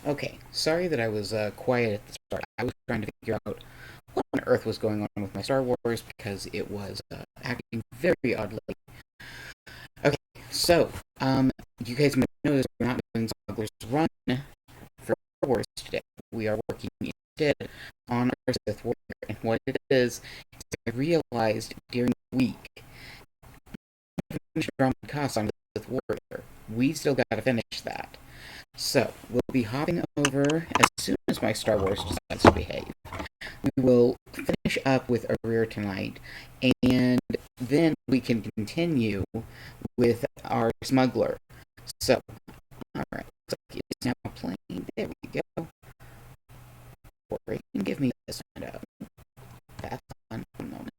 Okay, sorry that I was quiet at the start. I was trying to figure out what on earth was going on with my Star Wars because it was acting very oddly. Okay, so you guys might notice we're not doing Smuggler's Run for Star Wars today. We are working instead on our Sith Warrior, and what it is I realized during the week Drama Cost on Sith Warrior. We still got to finish that. So, we'll be hopping over as soon as my Star Wars decides to behave. We will finish up with Arrear tonight, and then we can continue with our smuggler. So, alright, it's now playing. There we go. Corey, give me this window. That's on one moment.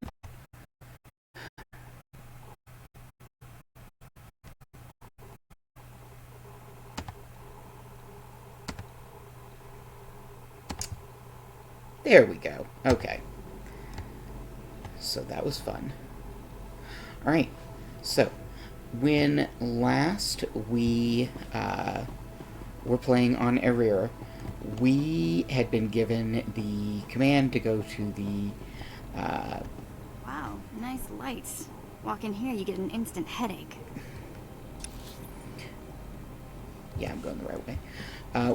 There we go. Okay. So that was fun. Alright, so when last we were playing on Arrear, we had been given the command to go to the. Wow, nice lights. Walk in here, you get an instant headache. Yeah, I'm going the right way.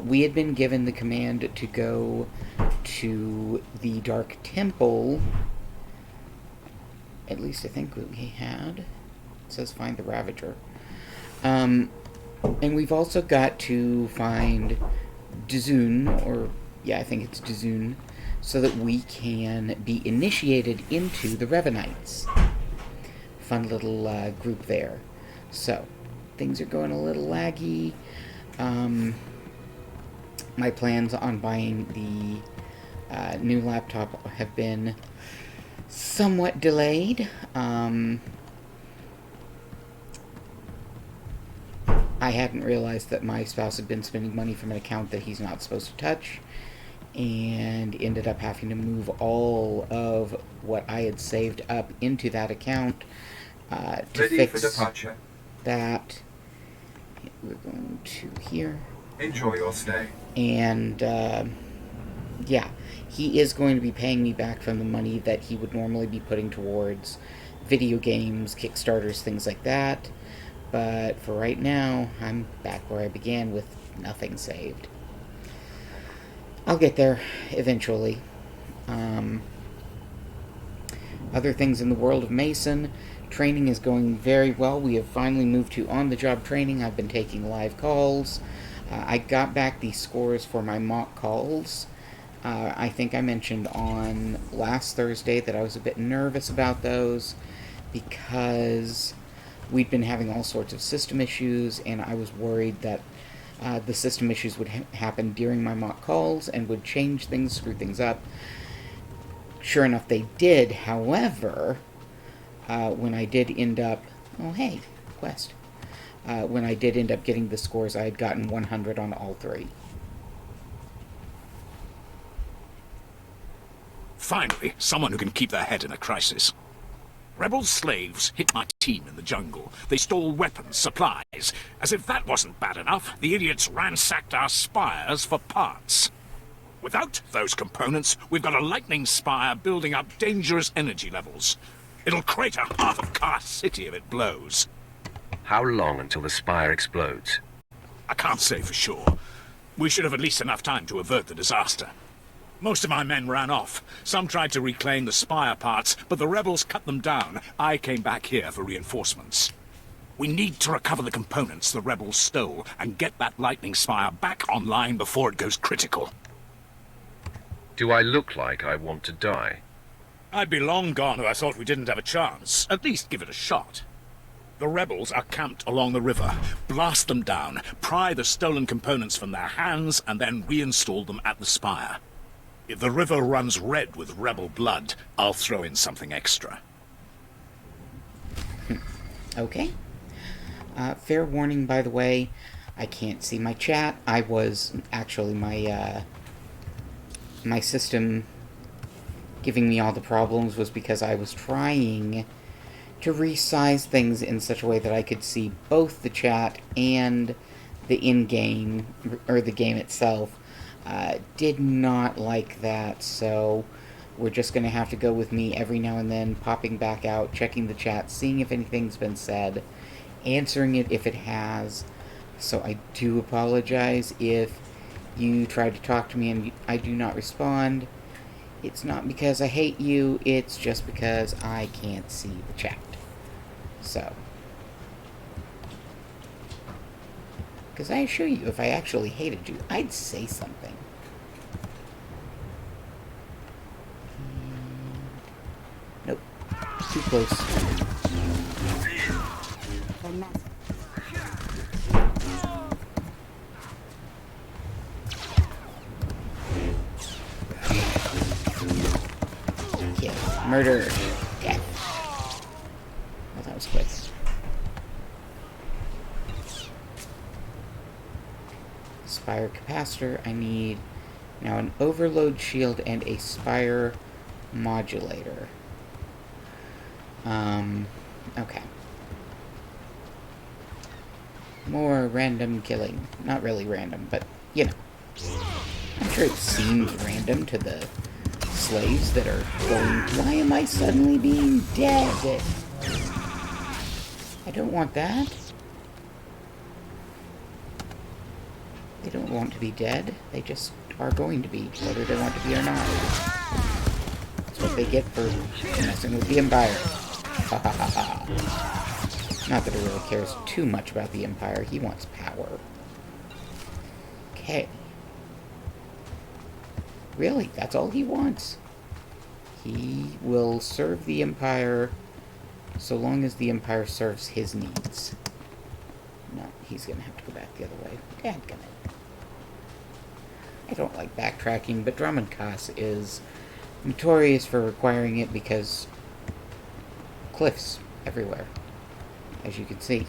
We had been given the command to go to the Dark Temple. At least I think we had. It says find the Ravager. And we've also got to find Dazun, or yeah, I think it's Dazun, so that we can be initiated into the Revanites. Fun little group there. So, things are going a little laggy. My plans on buying the new laptop have been somewhat delayed. I hadn't realized that my spouse had been spending money from an account that he's not supposed to touch, and ended up having to move all of what I had saved up into that account to Ready fix for departure. that. We're going to here. Enjoy your stay. And yeah, he is going to be paying me back from the money that he would normally be putting towards video games, Kickstarters, things like that. But for right now, I'm back where I began with nothing saved. I'll get there eventually. Other things in the world of Mason, training is going very well. We have finally moved to on-the-job training. I've been taking live calls. I got back the scores for my mock calls. I think I mentioned on last Thursday that I was a bit nervous about those because we'd been having all sorts of system issues, and I was worried that the system issues would happen during my mock calls and would change things, screw things up. Sure enough, they did. However, when I did end up... Oh, hey, quest. When I did end up getting the scores, I had gotten 100 on all three. Finally, someone who can keep their head in a crisis. Rebel slaves hit my team in the jungle. They stole weapons, supplies. As if that wasn't bad enough, the idiots ransacked our spires for parts. Without those components, we've got a lightning spire building up dangerous energy levels. It'll crater half of Car City if it blows. How long until the spire explodes? I can't say for sure. We should have at least enough time to avert the disaster. Most of my men ran off. Some tried to reclaim the spire parts, but the rebels cut them down. I came back here for reinforcements. We need to recover the components the rebels stole and get that lightning spire back online before it goes critical. Do I look like I want to die? I'd be long gone if I thought we didn't have a chance. At least give it a shot. The rebels are camped along the river. Blast them down, pry the stolen components from their hands, and then reinstall them at the spire. If the river runs red with rebel blood, I'll throw in something extra. Okay. Fair warning, by the way, I can't see my chat. I was actually my system giving me all the problems was because I was trying to resize things in such a way that I could see both the chat and the in-game, or the game itself, did not like that, so we're just going to have to go with me every now and then, popping back out, checking the chat, seeing if anything's been said, answering it if it has. So I do apologize if you try to talk to me and I do not respond. It's not because I hate you, it's just because I can't see the chat. So. Because I assure you, if I actually hated you, I'd say something. Nope. Too close. The mess. Kill. Murder. Death. Well, that was quick. Spire capacitor. I need now an overload shield and a spire modulator. Okay. More random killing. Not really random, but, you know. I'm sure it seems random to the slaves that are going, why am I suddenly being dead? I don't want that. They don't want to be dead. They just are going to be, whether they want to be or not. That's what they get for messing with the Empire. Ha ha ha ha. Not that he really cares too much about the Empire. He wants power. Okay. Really, that's all he wants. He will serve the Empire so long as the Empire serves his needs. No, he's gonna have to go back the other way. Dadgummit. I don't like backtracking, but Dromund Kaas is notorious for requiring it because cliffs everywhere, as you can see.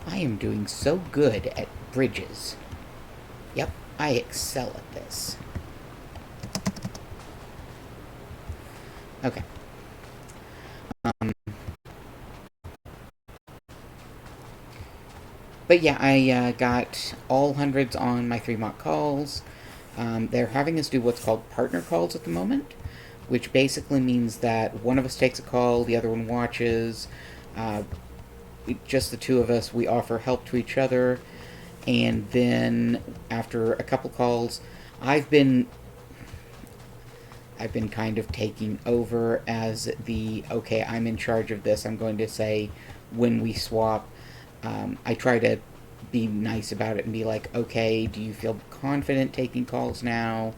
I am doing so good at bridges. Yep, I excel at this. Okay. But yeah, I got all hundreds on my 3 mock calls. They're having us do what's called partner calls at the moment, which basically means that one of us takes a call, the other one watches. Just the two of us, we offer help to each other, and then after a couple calls, I've been kind of taking over as the, okay, I'm in charge of this. I'm going to say when we swap. I try to be nice about it and be like, okay, do you feel confident taking calls now?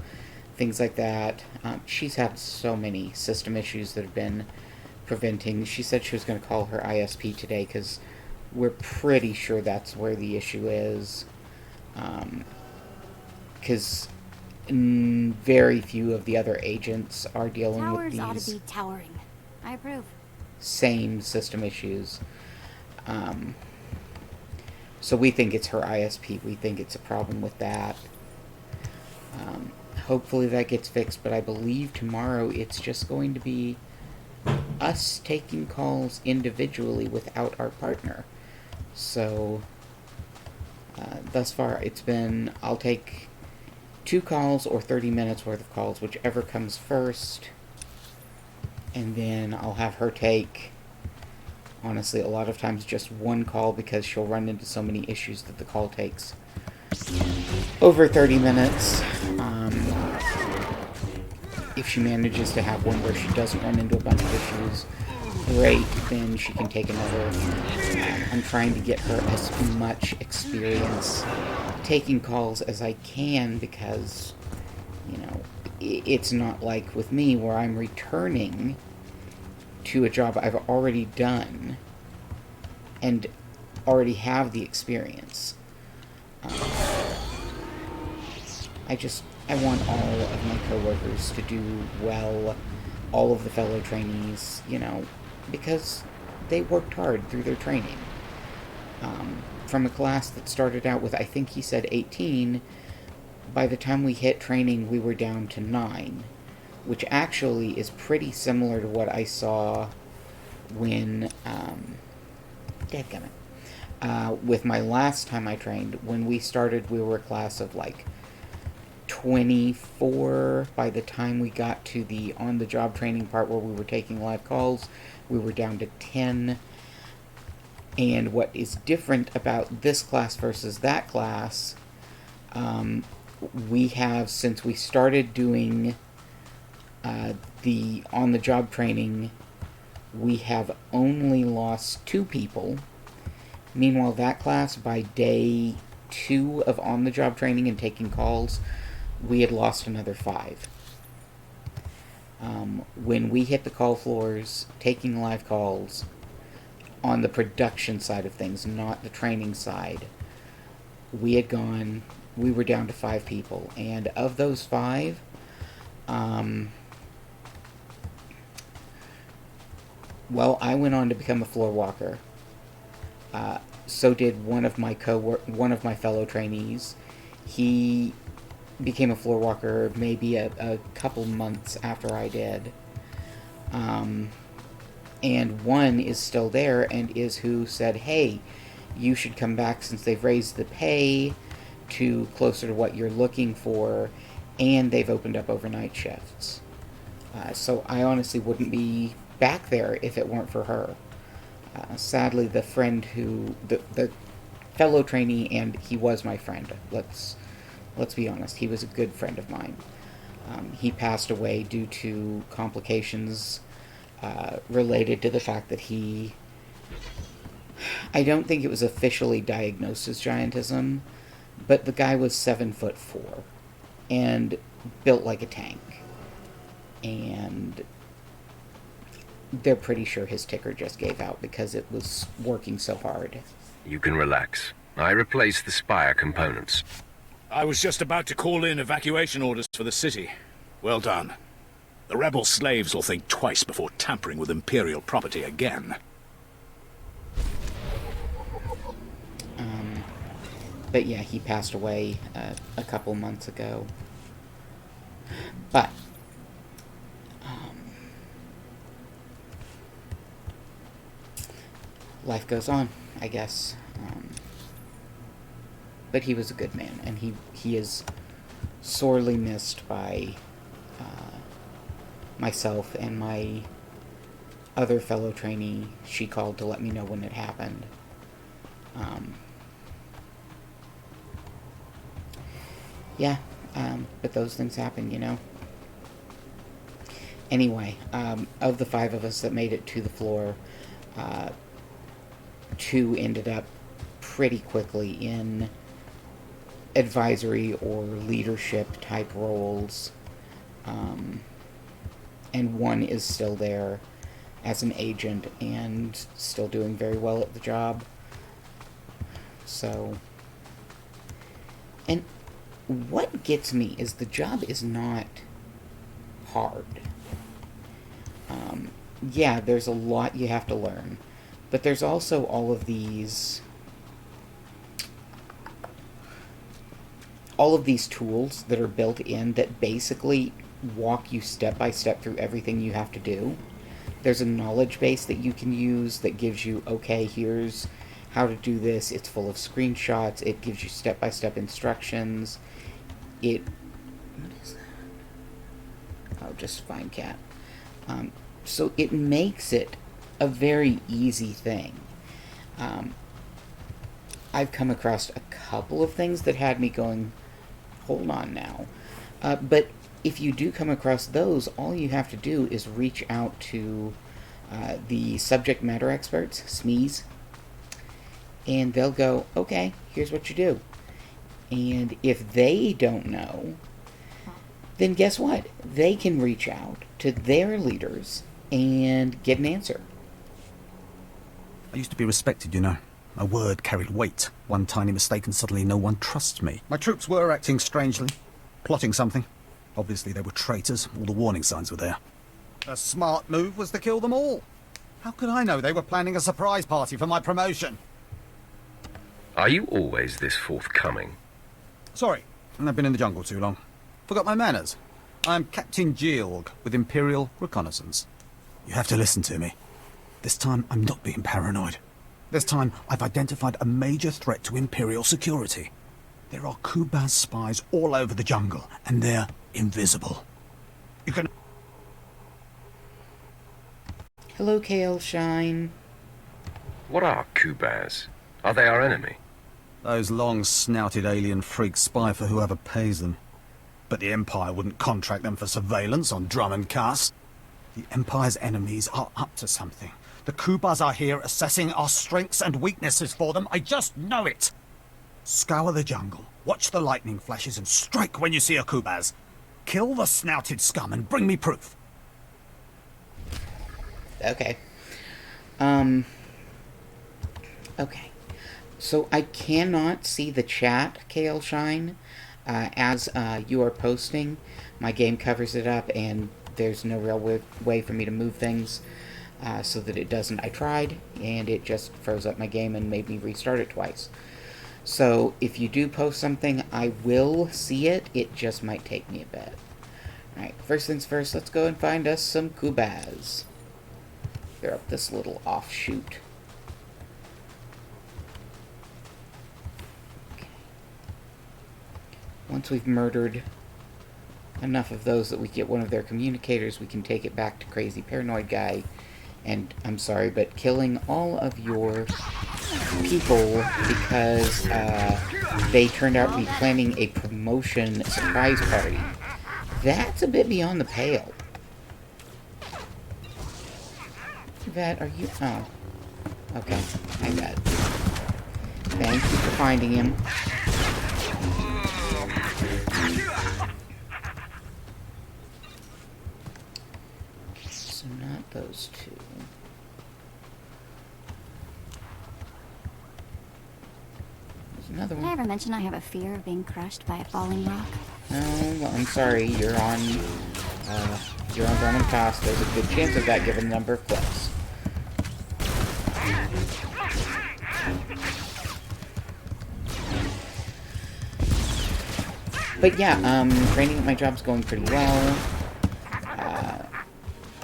Things like that. She's had so many system issues that have been preventing. She said she was going to call her ISP today because we're pretty sure that's where the issue is. Because very few of the other agents are dealing with Towers ought these to be towering. I approve. same system issues. So we think it's her ISP. We think it's a problem with that. Hopefully that gets fixed, but I believe tomorrow it's just going to be us taking calls individually without our partner. So thus far it's been, I'll take 2 calls or 30 minutes worth of calls, whichever comes first. And then I'll have her take, honestly, a lot of times just 1 call because she'll run into so many issues that the call takes over 30 minutes. If she manages to have one where she doesn't run into a bunch of issues, great, then she can take another. I'm trying to get her as much experience taking calls as I can because, you know, it's not like with me where I'm returning to a job I've already done and already have the experience. I want all of my coworkers to do well, all of the fellow trainees, you know, because they worked hard through their training. From a class that started out with, I think he said 18, by the time we hit training, we were down to 9, which actually is pretty similar to what I saw when, with my last time I trained. When we started, we were a class of like 24. By the time we got to the on-the-job training part where we were taking live calls, we were down to 10. And what is different about this class versus that class, we have, since we started doing the on-the-job training, we have only lost 2 people. Meanwhile, that class, by day 2 of on-the-job training and taking calls, we had lost another 5. When we hit the call floors, taking live calls, on the production side of things, not the training side, we were down to 5 people. And of those 5, well, I went on to become a floor walker. So did one of my fellow trainees. He became a floor walker maybe a couple months after I did. And one is still there and is who said, hey, you should come back since they've raised the pay to closer to what you're looking for, and they've opened up overnight shifts. So I honestly wouldn't be back there if it weren't for her. Sadly, the friend the fellow trainee, and he was my friend, let's be honest, he was a good friend of mine. He passed away due to complications related to the fact that I don't think it was officially diagnosed as giantism, but the guy was 7'4" and built like a tank. And they're pretty sure his ticker just gave out because it was working so hard. You can relax. I replaced the spire components. I was just about to call in evacuation orders for the city. Well done. The rebel slaves will think twice before tampering with Imperial property again. But yeah, he passed away a couple months ago. But life goes on, I guess. But he was a good man, and he is sorely missed by myself and my other fellow trainee. She called to let me know when it happened. But those things happen, you know? Anyway, of the 5 of us that made it to the floor, 2 ended up pretty quickly in advisory or leadership type roles, and 1 is still there as an agent and still doing very well at the job. So, and what gets me is the job is not hard. Yeah, there's a lot you have to learn, but there's also all of these tools that are built in that basically walk you step by step through everything you have to do. There's a knowledge base that you can use that gives you, okay, here's how to do this. It's full of screenshots. It gives you step-by-step instructions. What is that? Oh, just fine, cat. So it makes it a very easy thing. I've come across a couple of things that had me going, hold on now. But if you do come across those, all you have to do is reach out to the subject matter experts, SMEs, and they'll go, okay, here's what you do. And if they don't know, then guess what? They can reach out to their leaders and get an answer. I used to be respected, you know. My word carried weight. One tiny mistake and suddenly no one trusts me. My troops were acting strangely, plotting something. Obviously they were traitors. All the warning signs were there. A smart move was to kill them all. How could I know they were planning a surprise party for my promotion? Are you always this forthcoming? Sorry, I've been in the jungle too long. Forgot my manners. I'm Captain Georg with Imperial Reconnaissance. You have to listen to me. This time, I'm not being paranoid. This time, I've identified a major threat to Imperial security. There are Kubaz spies all over the jungle, and they're invisible. You can... Hello, Kale Shine. What are Kubaz? Are they our enemy? Those long-snouted alien freaks spy for whoever pays them. But the Empire wouldn't contract them for surveillance on Drummond Cass. The Empire's enemies are up to something. The Kubaz are here assessing our strengths and weaknesses for them. I just know it. Scour the jungle, watch the lightning flashes, and strike when you see a Kubaz. Kill the snouted scum and bring me proof. Okay. Okay. So I cannot see the chat, Kale Shine, as you are posting. My game covers it up, and there's no real way for me to move things so that it doesn't. I tried, and it just froze up my game and made me restart it twice. So if you do post something, I will see it. It just might take me a bit. Alright, first things first, let's go and find us some Kubaz. They're up this little offshoot. Okay. Once we've murdered enough of those that we get one of their communicators, we can take it back to Crazy Paranoid Guy. And I'm sorry, but killing all of your people because they turned out to be planning a promotion surprise party. That's a bit beyond the pale. Vet, are you... Oh. Okay, I got it. Thank you for finding him. So not those two. There's another Did I one. ever mention I have a fear of being crushed by a falling rock? No, well, I'm sorry. You're on Drummond Pass. There's a good chance of that given the number of clicks. But yeah, training at my job's going pretty well.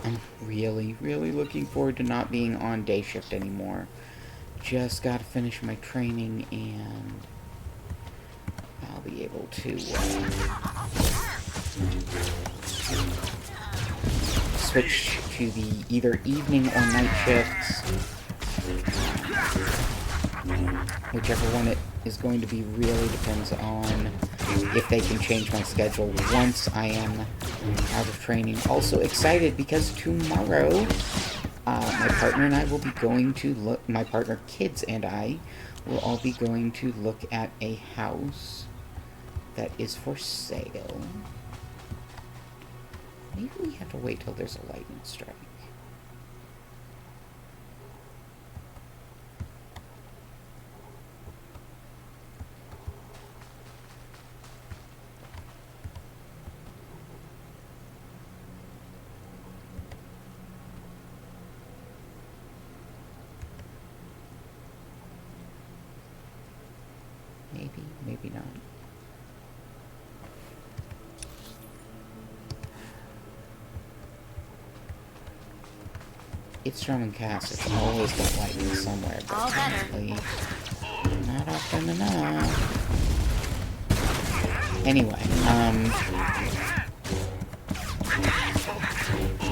I'm really, really looking forward to not being on day shift anymore. Just gotta finish my training and I'll be able to switch to the either evening or night shifts. Whichever one it is going to be really depends on if they can change my schedule once I am out of training. Also excited because tomorrow my partner and I will be going to look, my partner, kids, and I will all be going to look at a house that is for sale. Maybe we have to wait till there's a lightning strike. Maybe, maybe not. It's Drummond Cass. It's always got lightning somewhere, but All better. apparently not often enough. Anyway,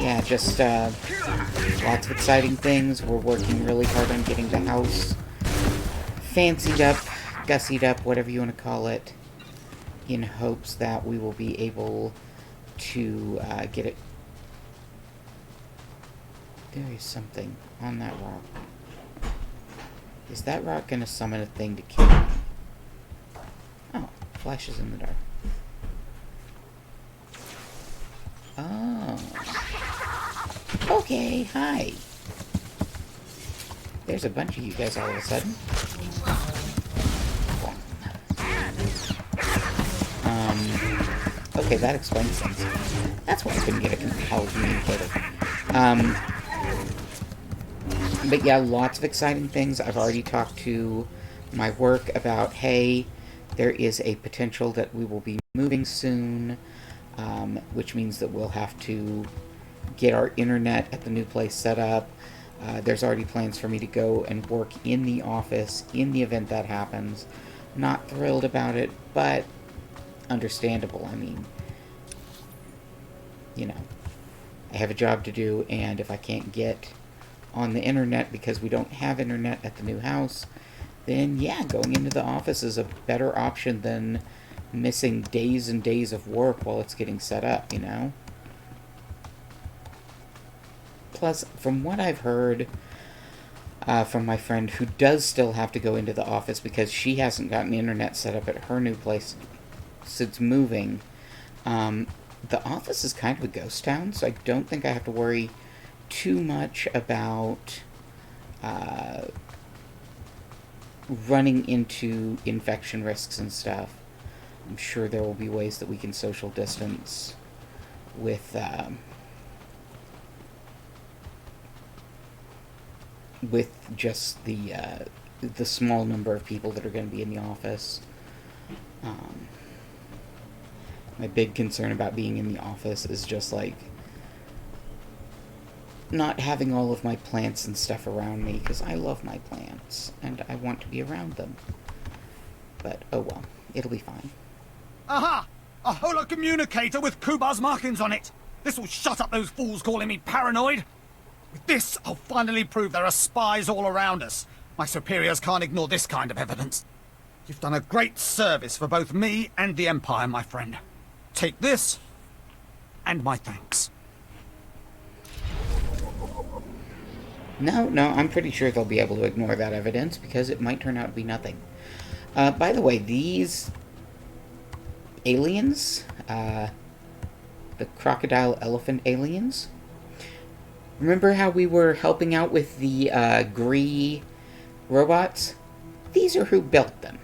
yeah, just lots of exciting things. We're working really hard on getting the house fancied up, gussied up, whatever you want to call it, in hopes that we will be able to get it. There is something on that rock. Is that rock gonna summon a thing to kill me? Oh, flashes in the dark. Oh. Okay, hi. There's a bunch of you guys all of a sudden. Okay, that explains things. That's why I couldn't get a compelled communicator. But yeah, lots of exciting things. I've already talked to my work about, hey, there is a potential that we will be moving soon. which means that we'll have to get our internet at the new place set up. There's already plans for me to go and work in the office in the event that happens. Not thrilled about it, but understandable. I mean, you know, I have a job to do, and if I can't get on the internet because we don't have internet at the new house, then yeah, going into the office is a better option than missing days and days of work while it's getting set up, you know? Plus, from what I've heard from my friend who does still have to go into the office because she hasn't gotten internet set up at her new place since moving, the office is kind of a ghost town, so I don't think I have to worry too much about running into infection risks and stuff. I'm sure there will be ways that we can social distance with just the small number of people that are going to be in the office. My big concern about being in the office is just like not having all of my plants and stuff around me, because I love my plants and I want to be around them. But oh well, it'll be fine. Aha! A holocommunicator with Kubar's markings on it! This will shut up those fools calling me paranoid! With this, I'll finally prove there are spies all around us. My superiors can't ignore this kind of evidence. You've done a great service for both me and the Empire, my friend. Take this, and my thanks. No, I'm pretty sure they'll be able to ignore that evidence, because it might turn out to be nothing. By the way, these aliens, the crocodile elephant aliens, remember how we were helping out with the Gree robots? These are who built them.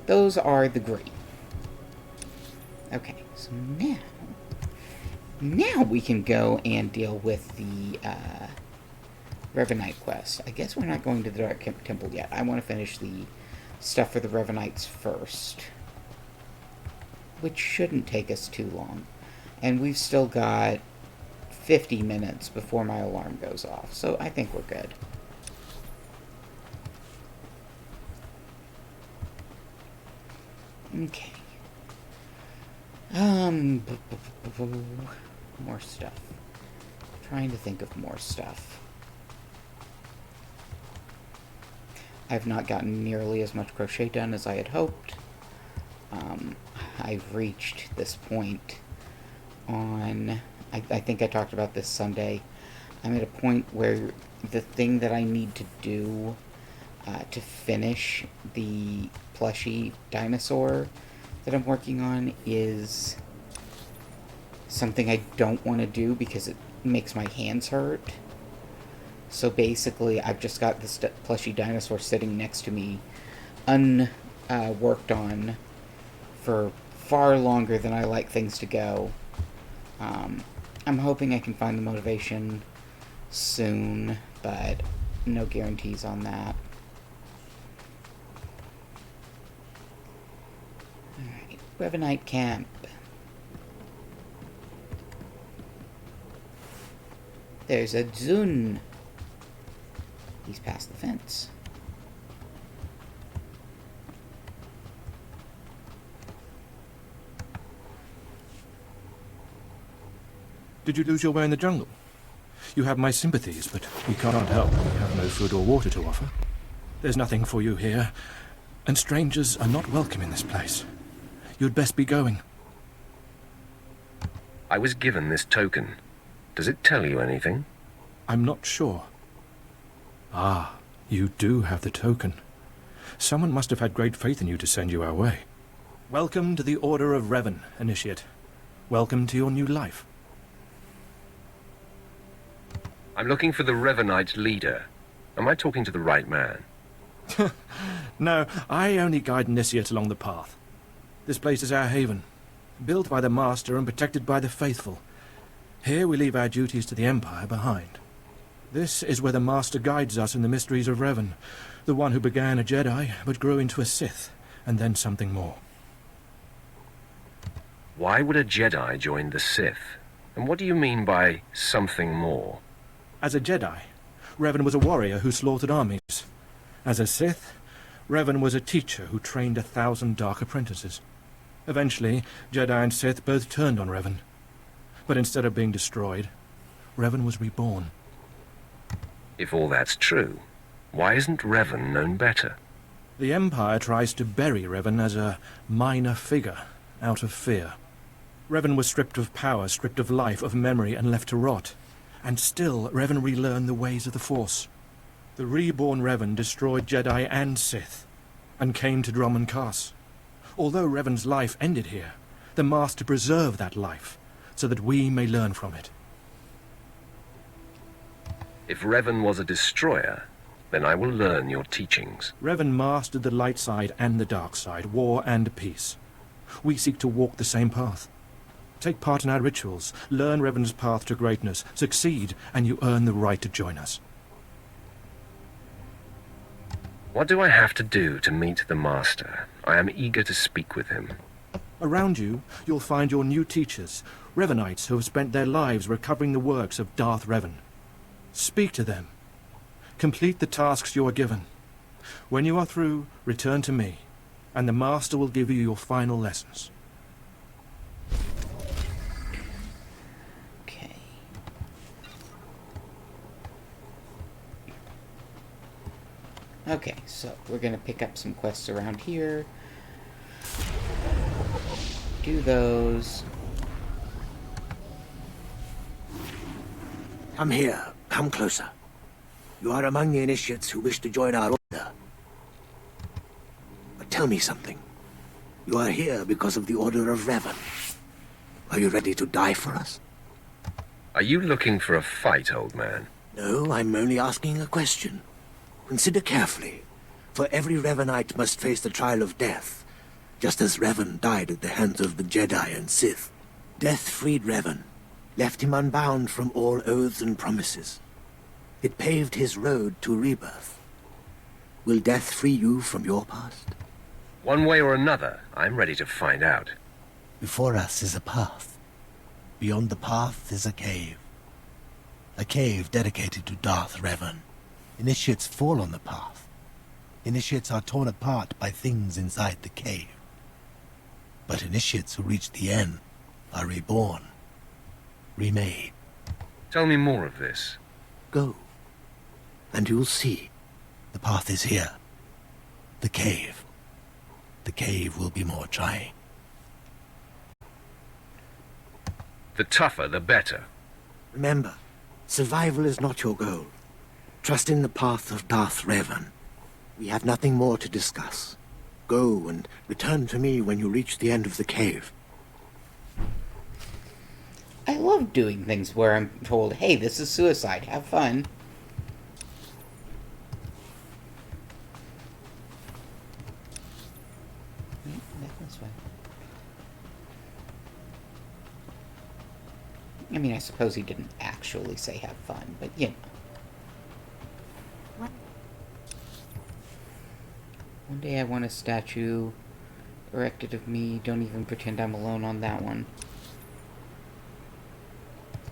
Those are the Gree. Okay, so now we can go and deal with the Revanite quest. I guess we're not going to the Dark Temple yet. I want to finish the stuff for the Revanites first, which shouldn't take us too long. And we've still got 50 minutes before my alarm goes off, so I think we're good. Okay. More stuff. Trying to think of more stuff. I've not gotten nearly as much crochet done as I had hoped. I've reached this point on... I think I talked about this Sunday. I'm at a point where the thing that I need to do to finish the plushie dinosaur that I'm working on is something I don't want to do because it makes my hands hurt. So basically, I've just got this plushie dinosaur sitting next to me, unworked on, for far longer than I like things to go. I'm hoping I can find the motivation soon, but no guarantees on that. Alright, Revanite Camp. There's a Zun. He's past the fence. Did you lose your way in the jungle? You have my sympathies, but we can't help when we have no food or water to offer. There's nothing for you here, and strangers are not welcome in this place. You'd best be going. I was given this token. Does it tell you anything? I'm not sure. Ah, you do have the token. Someone must have had great faith in you to send you our way. Welcome to the Order of Revan, Initiate. Welcome to your new life. I'm looking for the Revanite leader. Am I talking to the right man? No, I only guide Initiate along the path. This place is our haven, built by the Master and protected by the faithful. Here we leave our duties to the Empire behind. This is where the Master guides us in the mysteries of Revan, the one who began a Jedi but grew into a Sith, and then something more. Why would a Jedi join the Sith? And what do you mean by something more? As a Jedi, Revan was a warrior who slaughtered armies. As a Sith, Revan was a teacher who trained 1,000 dark apprentices. Eventually, Jedi and Sith both turned on Revan. But instead of being destroyed, Revan was reborn. If all that's true, why isn't Revan known better? The Empire tries to bury Revan as a minor figure, out of fear. Revan was stripped of power, stripped of life, of memory, and left to rot. And still, Revan relearned the ways of the Force. The reborn Revan destroyed Jedi and Sith, and came to Dromund Kaas. Although Revan's life ended here, the Master preserved that life, so that we may learn from it. If Revan was a destroyer, then I will learn your teachings. Revan mastered the light side and the dark side, war and peace. We seek to walk the same path. Take part in our rituals, learn Revan's path to greatness, succeed, and you earn the right to join us. What do I have to do to meet the Master? I am eager to speak with him. Around you, you'll find your new teachers, Revanites who have spent their lives recovering the works of Darth Revan. Speak to them. Complete the tasks you are given. When you are through, return to me, and the Master will give you your final lessons. Okay. Okay, so we're gonna pick up some quests around here. Do those. Come here. Come closer. You are among the initiates who wish to join our order. But tell me something. You are here because of the Order of Revan. Are you ready to die for us? Are you looking for a fight, old man? No, I'm only asking a question. Consider carefully, for every Revanite must face the trial of death, just as Revan died at the hands of the Jedi and Sith. Death freed Revan, left him unbound from all oaths and promises. It paved his road to rebirth. Will death free you from your past? One way or another, I'm ready to find out. Before us is a path. Beyond the path is a cave. A cave dedicated to Darth Revan. Initiates fall on the path. Initiates are torn apart by things inside the cave. But initiates who reach the end are reborn. Remade. Tell me more of this. Go, and you'll see. The path is here. The cave. The cave will be more trying. The tougher, the better. Remember, survival is not your goal. Trust in the path of Darth Revan. We have nothing more to discuss. Go and return to me when you reach the end of the cave. I love doing things where I'm told, hey, this is suicide, have fun. This way. I mean, I suppose he didn't actually say have fun, but you know. What? One day I want a statue erected of me. Don't even pretend I'm alone on that one.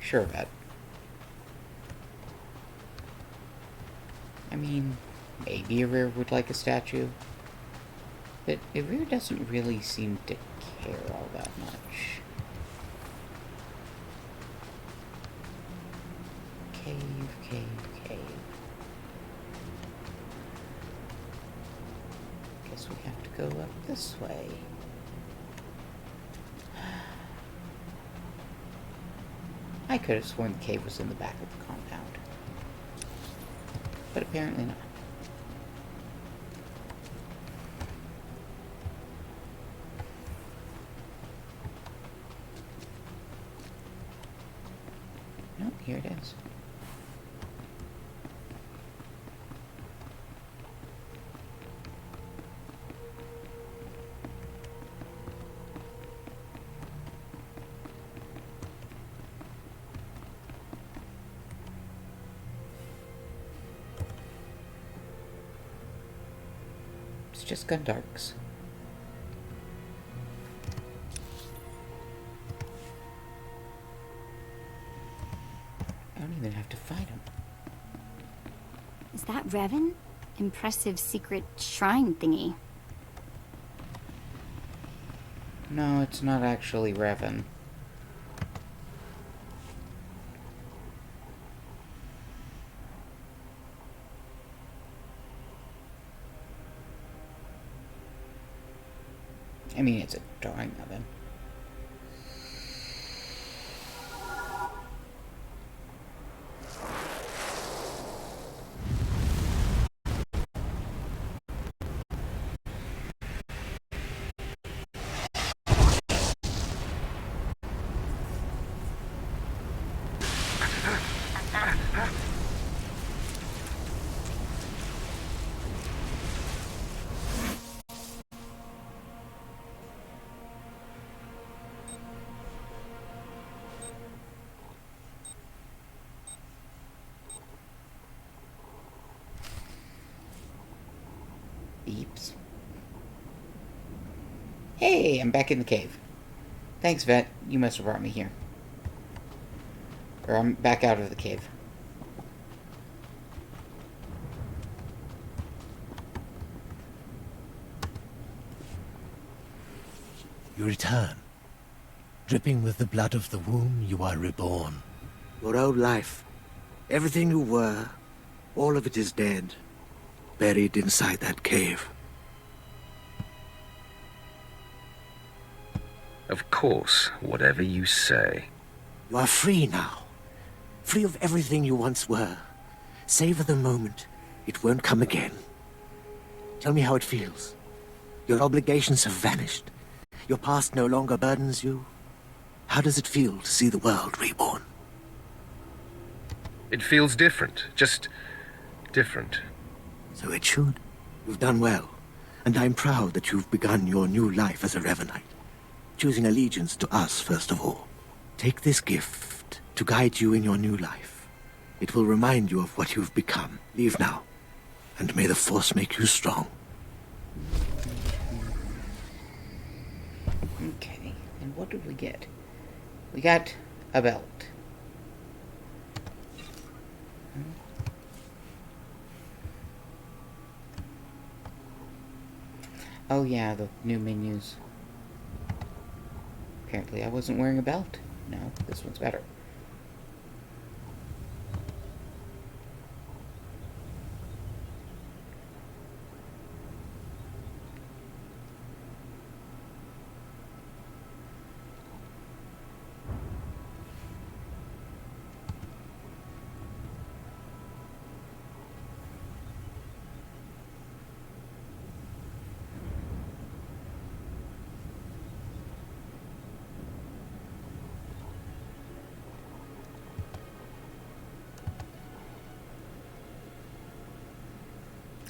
Sure, bet. I mean, maybe Arir would like a statue. But Arir doesn't really seem to care all that much. Cave, cave, cave. Guess we have to go up this way. I could have sworn the cave was in the back of the compound. But apparently not. No, here it is. It's just Gundarks. Revan? Impressive secret shrine thingy. No, it's not actually Revan. I mean, it's a drawing of him. Beeps. Hey, I'm back in the cave. Thanks, Vet. You must have brought me here. Or I'm back out of the cave. You return. Dripping with the blood of the womb, you are reborn. Your old life, everything you were, all of it is dead. Buried inside that cave. Of course, whatever you say. You are free now. Free of everything you once were. Savor the moment. It won't come again. Tell me how it feels. Your obligations have vanished. Your past no longer burdens you. How does it feel to see the world reborn? It feels different. Just different. So it should. You've done well. And I'm proud that you've begun your new life as a Revanite. Choosing allegiance to us, first of all. Take this gift to guide you in your new life. It will remind you of what you've become. Leave now. And may the Force make you strong. Okay, and what did we get? We got a belt. Oh yeah, the new menus. Apparently I wasn't wearing a belt. No, this one's better.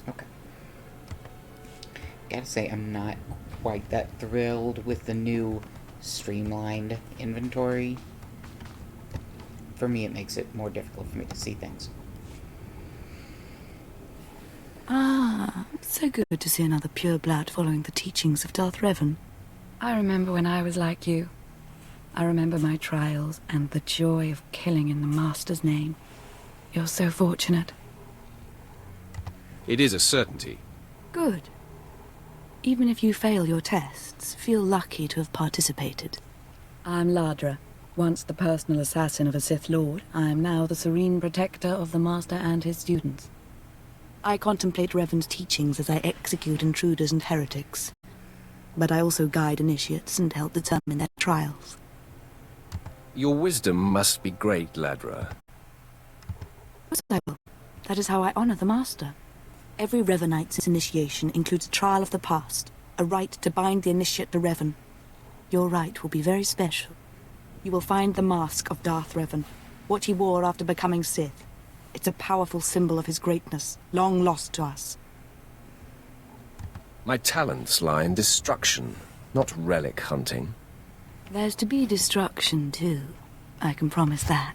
Okay. Gotta say, I'm not quite that thrilled with the new streamlined inventory. For me, it makes it more difficult for me to see things. Ah, so good to see another pureblood following the teachings of Darth Revan. I remember when I was like you. I remember my trials and the joy of killing in the Master's name. You're so fortunate. It is a certainty. Good. Even if you fail your tests, feel lucky to have participated. I'm Ladra. Once the personal assassin of a Sith Lord, I am now the serene protector of the Master and his students. I contemplate Revan's teachings as I execute intruders and heretics. But I also guide initiates and help determine their trials. Your wisdom must be great, Ladra. Of course I will. That is how I honor the Master. Every Revanite's initiation includes a trial of the past, a rite to bind the initiate to Revan. Your rite will be very special. You will find the mask of Darth Revan, what he wore after becoming Sith. It's a powerful symbol of his greatness, long lost to us. My talents lie in destruction, not relic hunting. There's to be destruction, too. I can promise that.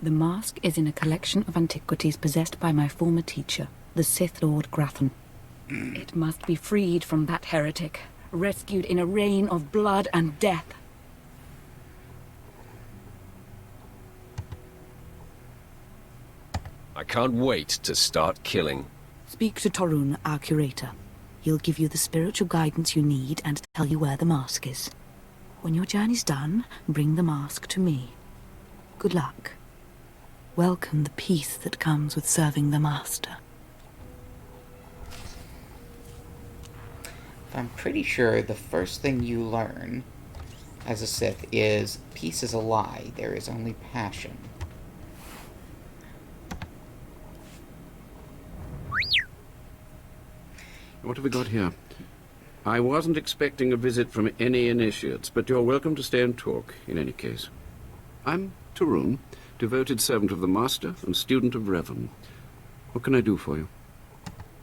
The mask is in a collection of antiquities possessed by my former teacher, the Sith Lord Grathan. It must be freed from that heretic, rescued in a rain of blood and death. I I can't wait to start killing. Speak to Torun, our curator. He'll give you the spiritual guidance you need and tell you where the mask is. When your journey's done, bring the mask to me. Good luck. Welcome the peace that comes with serving the Master. I'm pretty sure the first thing you learn as a Sith is peace is a lie. There is only passion. What have we got here? I wasn't expecting a visit from any initiates, but you're welcome to stay and talk, in any case. I'm Torun, devoted servant of the Master and student of Revan. What can I do for you?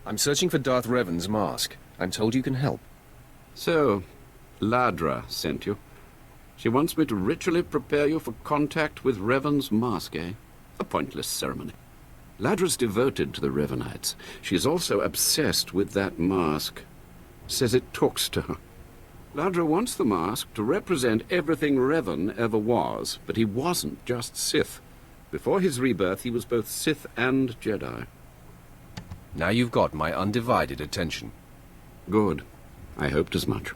I'm searching for Darth Revan's mask. I'm told you can help. So, Ladra sent you. She wants me to ritually prepare you for contact with Revan's mask, eh? A pointless ceremony. Ladra's devoted to the Revanites. She's also obsessed with that mask. Says it talks to her. Ladra wants the mask to represent everything Revan ever was, but he wasn't just Sith. Before his rebirth, he was both Sith and Jedi. Now you've got my undivided attention. Good. I hoped as much.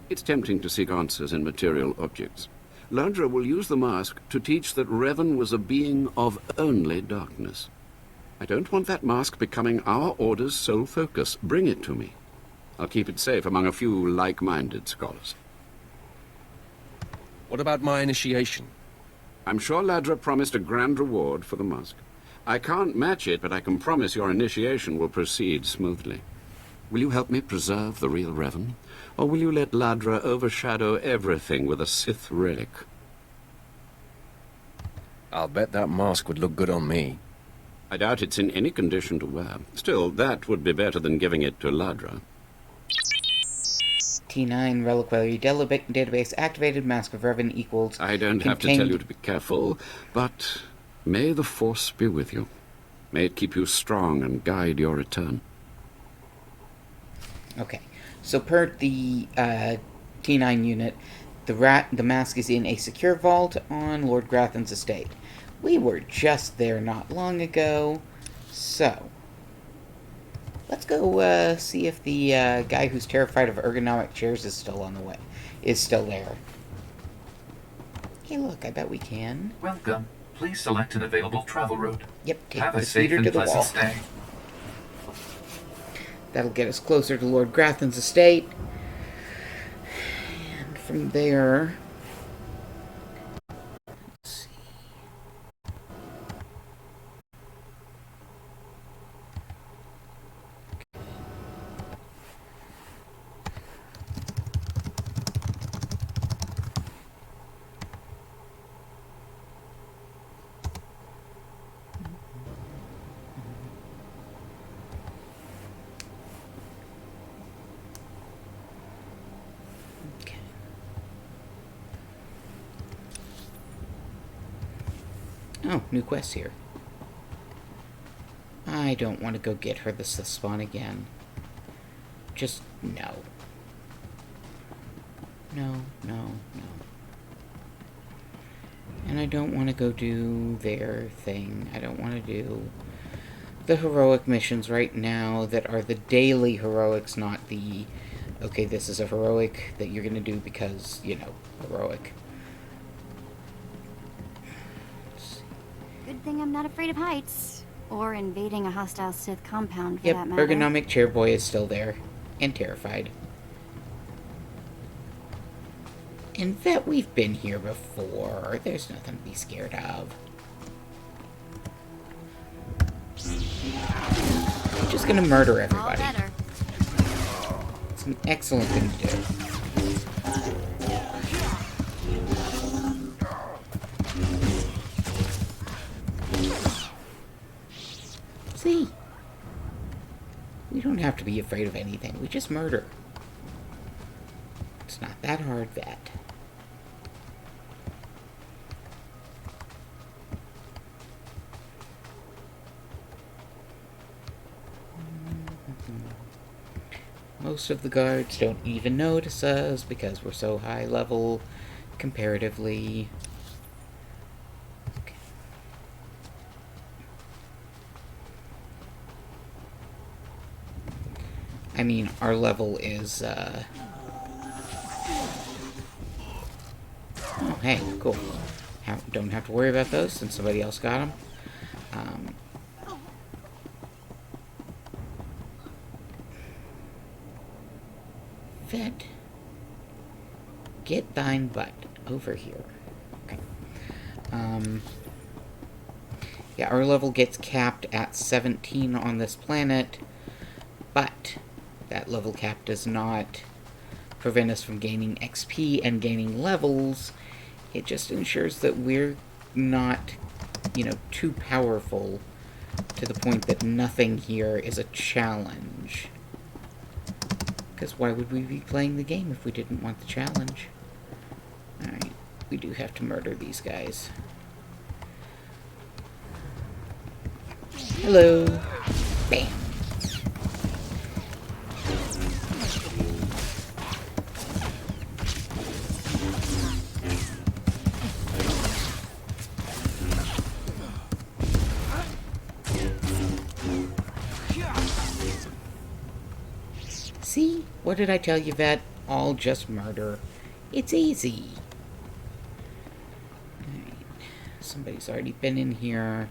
It's tempting to seek answers in material objects. Ladra will use the mask to teach that Revan was a being of only darkness. I don't want that mask becoming our Order's sole focus. Bring it to me. I'll keep it safe among a few like-minded scholars. What about my initiation? I'm sure Ladra promised a grand reward for the mask. I can't match it, but I can promise your initiation will proceed smoothly. Will you help me preserve the real Revan? Or will you let Ladra overshadow everything with a Sith relic? I'll bet that mask would look good on me. I doubt it's in any condition to wear. Still, that would be better than giving it to Ladra. T9 Reliquary Database activated. Mask of Revan equals... I don't have to tell you to be careful, but may the Force be with you. May it keep you strong and guide your return. Okay, so per the T9 unit, the mask is in a secure vault on Lord Grathan's estate. We were just there not long ago, so let's go see if the guy who's terrified of ergonomic chairs is still on the way. Is still there. Hey, look, I bet we can. Welcome. Please select an available travel route. Yep, take Have the a safe speeder and to the pleasant wall. stay. That'll get us closer to Lord Grathan's estate. And from there... let's see. Oh, new quest here. I don't want to go get her the Sith spawn again. Just no. No, no, no. And I don't want to go do their thing. I don't want to do the heroic missions right now that are the daily heroics, not the, okay, this is a heroic that you're going to do because, you know, heroic. Good thing I'm not afraid of heights. Or invading a hostile Sith compound, for Yep, that matter. ergonomic chair boy is still there. And terrified. And that we've been here before. There's nothing to be scared of. Just gonna murder everybody. All better. It's an excellent thing to do. See? We don't have to be afraid of anything. We just murder. It's not that hard, that. Most of the guards don't even notice us because we're so high level comparatively. Okay. I mean, our level is, Oh, hey, cool. Don't have to worry about those since somebody else got them. Vet. Get thine butt over here. Okay. Yeah, our level gets capped at 17 on this planet, but that level cap does not prevent us from gaining XP and gaining levels. It just ensures that we're not, you know, too powerful to the point that nothing here is a challenge. Because why would we be playing the game if we didn't want the challenge? Alright, we do have to murder these guys. Hello. Bam. See? What did I tell you, Vet? All just murder. It's easy. Alright. Somebody's already been in here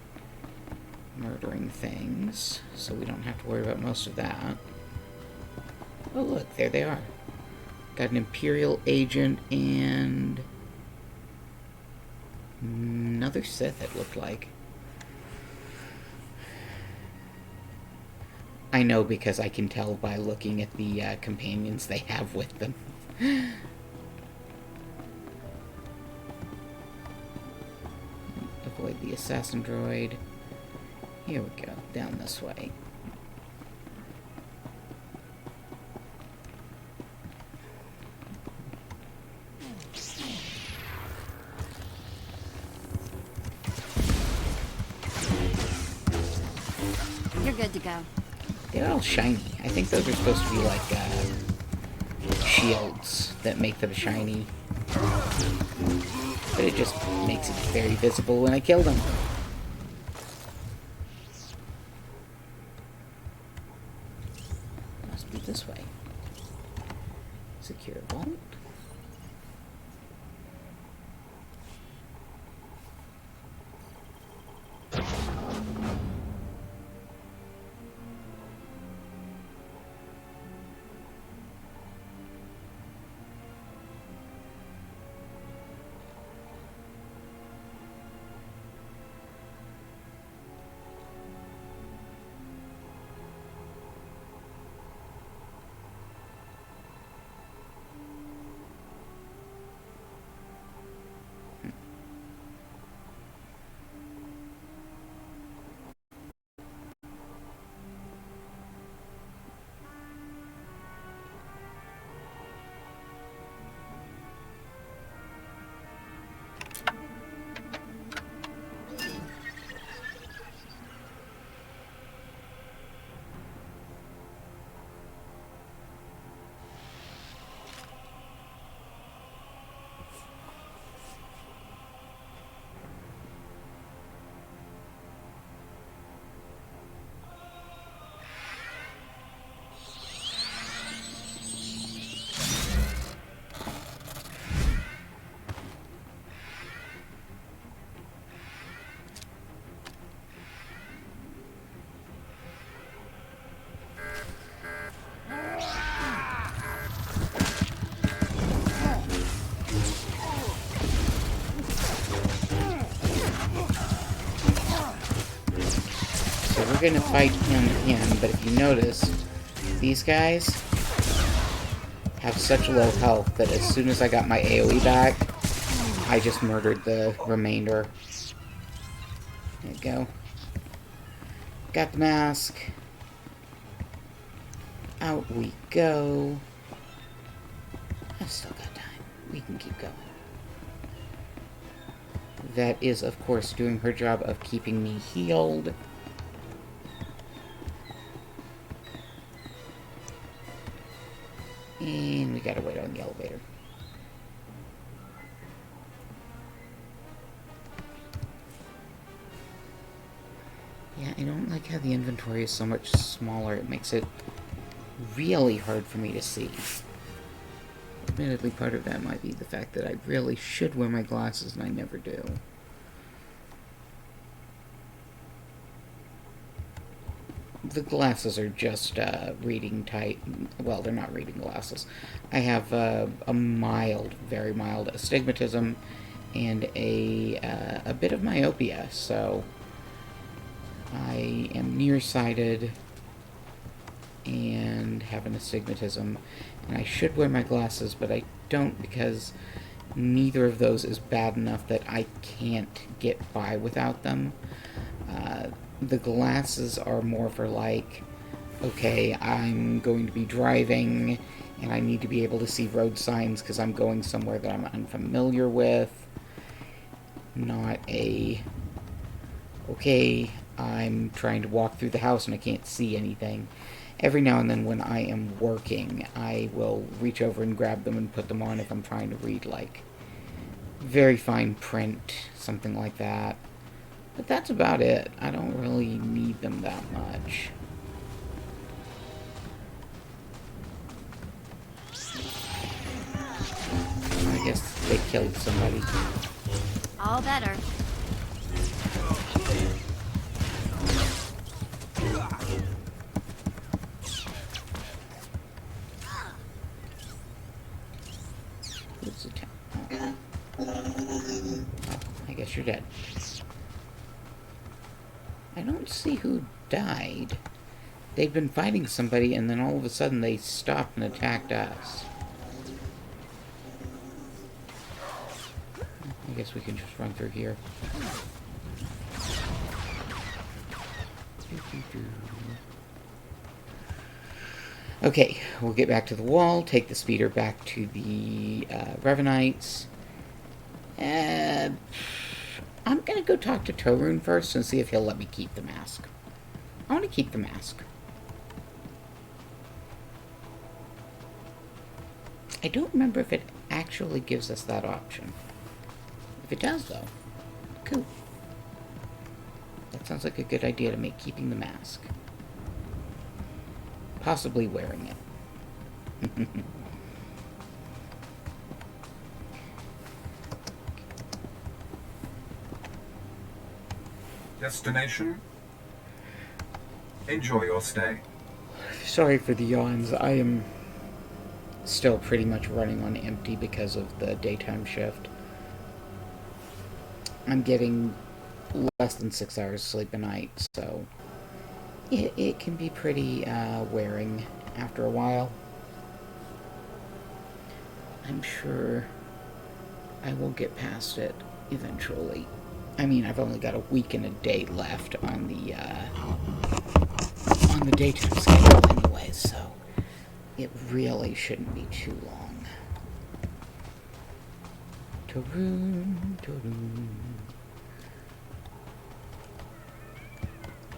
murdering things, so we don't have to worry about most of that. Oh look, there they are. Got an Imperial agent and another Sith, it looked like. I know because I can tell by looking at the companions they have with them. Avoid the assassin droid. Here we go, down this way. You're good to go. They're all shiny. I think those are supposed to be like shields that make them shiny. But it just makes it very visible when I kill them. Must be this way. Secure vault. We're gonna fight him, but if you notice, these guys have such low health that as soon as I got my AoE back, I just murdered the remainder. There you go. Got the mask. Out we go. I've still got time. We can keep going. That is, of course, doing her job of keeping me healed. And we gotta wait on the elevator. Yeah, I don't like how the inventory is so much smaller. It makes it really hard for me to see. Admittedly, part of that might be the fact that I really should wear my glasses and I never do. The glasses are just reading tight. Well, they're not reading glasses. I have a mild, very mild astigmatism and a bit of myopia, so I am nearsighted and have an astigmatism, and I should wear my glasses, but I don't because neither of those is bad enough that I can't get by without them. The glasses are more for like, okay, I'm going to be driving and I need to be able to see road signs because I'm going somewhere that I'm unfamiliar with. Not a, okay, I'm trying to walk through the house and I can't see anything. Every now and then when I am working, I will reach over and grab them and put them on if I'm trying to read, like, very fine print, something like that. But that's about it. I don't really need them that much. I guess they killed somebody. All better. Who's the town? Oh, I guess you're dead. I don't see who died. They'd been fighting somebody and then all of a sudden they stopped and attacked us. I guess we can just run through here. Okay, we'll get back to the wall, take the speeder back to the Revenites. I'm gonna go talk to Torun first and see if he'll let me keep the mask. I want to keep the mask. I don't remember if it actually gives us that option. If it does, though, cool. That sounds like a good idea to make keeping the mask. Possibly wearing it. Destination? Enjoy your stay. Sorry for the yawns. I am still pretty much running on empty because of the daytime shift. I'm getting less than 6 hours sleep a night, so it can be pretty wearing after a while. I'm sure I will get past it eventually. I mean, I've only got a week and a day left on the daytime schedule anyway, so it really shouldn't be too long. Torun, Torun.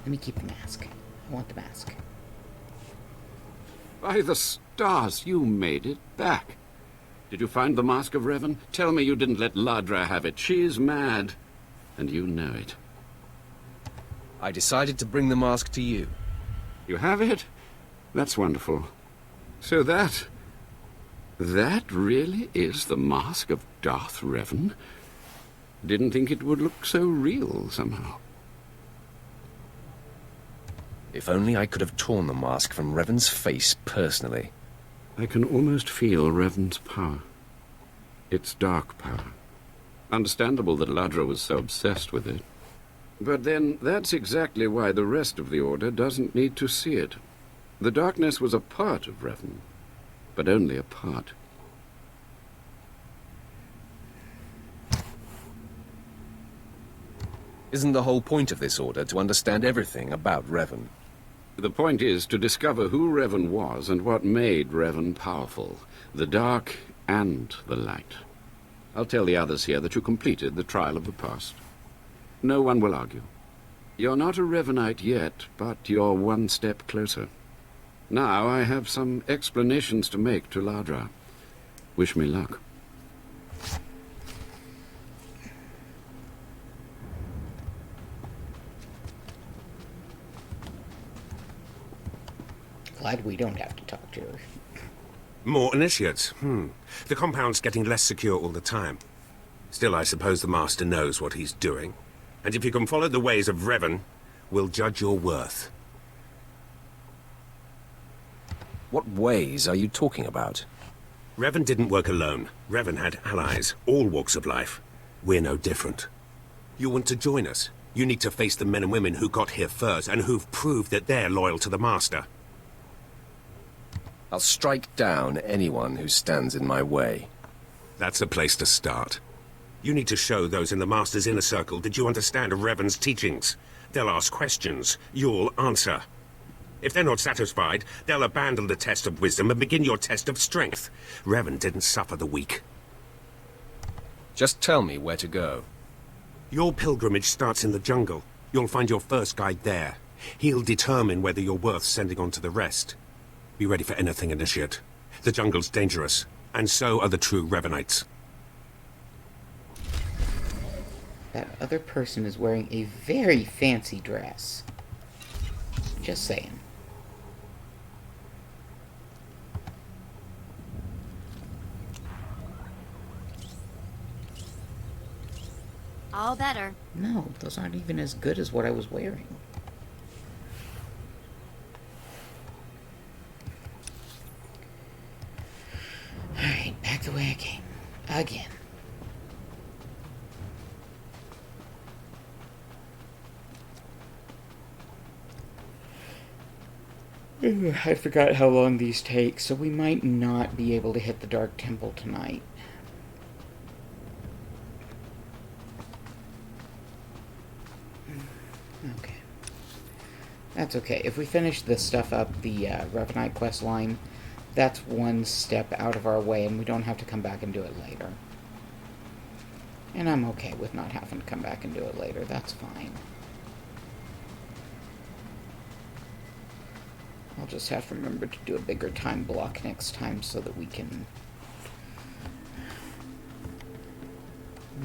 Let me keep the mask. I want the mask. By the stars, you made it back. Did you find the Mask of Revan? Tell me you didn't let Ladra have it. She's mad. And you know it. I decided to bring the mask to you. You have it? That's wonderful. So that really is the mask of Darth Revan? Didn't think it would look so real somehow. If only I could have torn the mask from Revan's face personally. I can almost feel Revan's power. It's dark power. Understandable that Ladra was so obsessed with it. But then, that's exactly why the rest of the Order doesn't need to see it. The darkness was a part of Revan, but only a part. Isn't the whole point of this Order to understand everything about Revan? The point is to discover who Revan was and what made Revan powerful. The dark and the light. I'll tell the others here that you completed the trial of the past. No one will argue. You're not a Revanite yet, but you're one step closer. Now I have some explanations to make to Ladra. Wish me luck. glad we don't have to talk to her. More initiates. The compound's getting less secure all the time. Still, I suppose the Master knows what he's doing. And if you can follow the ways of Revan, we'll judge your worth. What ways are you talking about? Revan didn't work alone. Revan had allies, all walks of life. We're no different. You want to join us? You need to face the men and women who got here first and who've proved that they're loyal to the Master. I'll strike down anyone who stands in my way. That's a place to start. You need to show those in the Master's inner circle that you understand Revan's teachings. They'll ask questions. You'll answer. If they're not satisfied, they'll abandon the test of wisdom and begin your test of strength. Revan didn't suffer the weak. Just tell me where to go. Your pilgrimage starts in the jungle. You'll find your first guide there. He'll determine whether you're worth sending on to the rest. Be ready for anything, Initiate. The jungle's dangerous, and so are the true Revanites. That other person is wearing a very fancy dress. Just saying. All better. No, those aren't even as good as what I was wearing. Alright, back the way I came. Again. I forgot how long these take, so we might not be able to hit the Dark Temple tonight. Okay. That's okay. If we finish this stuff up, the Revanite quest line, that's one step out of our way, and we don't have to come back and do it later. And I'm okay with not having to come back and do it later. That's fine. I'll just have to remember to do a bigger time block next time so that we can...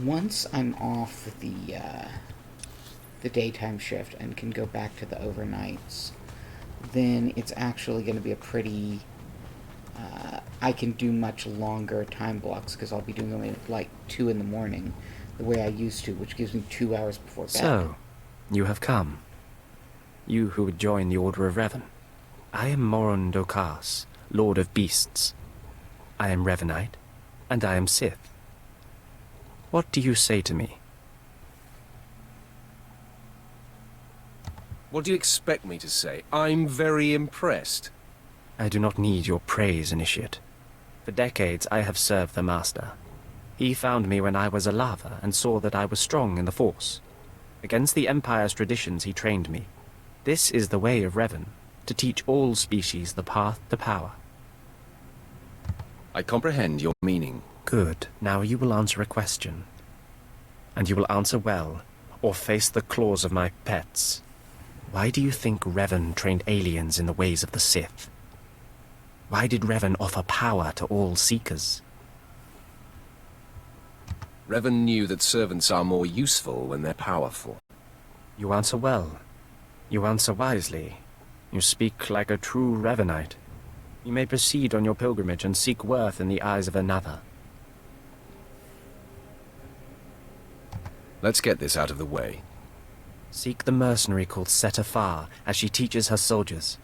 Once I'm off the daytime shift and can go back to the overnights, then it's actually going to be a pretty... I can do much longer time blocks because I'll be doing them at like 2 in the morning, the way I used to, which gives me 2 hours before bed. So, you have come. You who would join the Order of Revan. I am Moron Dokas, Lord of Beasts. I am Revanite, and I am Sith. What do you say to me? What do you expect me to say? I'm very impressed. I do not need your praise, Initiate. For decades I have served the Master. He found me when I was a lava and saw that I was strong in the Force. Against the Empire's traditions he trained me. This is the way of Revan, to teach all species the path to power. I comprehend your meaning. Good. Now you will answer a question. And you will answer well, or face the claws of my pets. Why do you think Revan trained aliens in the ways of the Sith? Why did Revan offer power to all Seekers? Revan knew that servants are more useful when they're powerful. You answer well. You answer wisely. You speak like a true Revanite. You may proceed on your pilgrimage and seek worth in the eyes of another. Let's get this out of the way. Seek the mercenary called Setafar as she teaches her soldiers.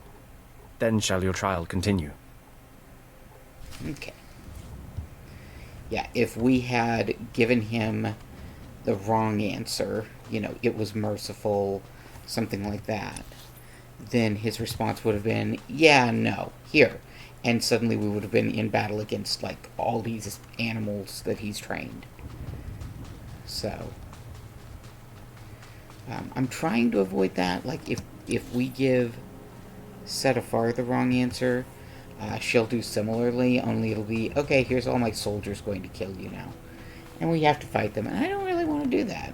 Then shall your trial continue. Okay. Yeah, if we had given him the wrong answer, you know, it was merciful, something like that, then his response would have been, yeah, no, here. And suddenly we would have been in battle against, like, all these animals that he's trained. So, I'm trying to avoid that. Like, if we give Setafar the wrong answer, she'll do similarly, only it'll be, okay, here's all my soldiers going to kill you now. And we have to fight them, and I don't really want to do that.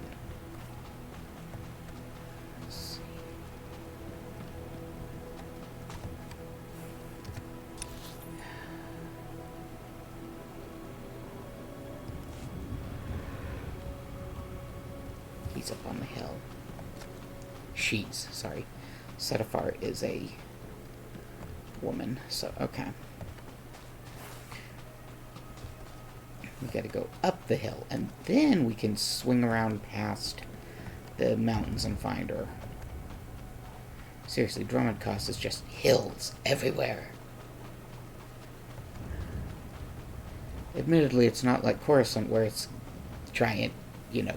He's up on the hill. She's, sorry. Setafar is a woman. So, okay. We gotta go up the hill, and then we can swing around past the mountains and find her. Seriously, Drummond Cost is just hills everywhere. Admittedly, it's not like Coruscant where it's giant, you know,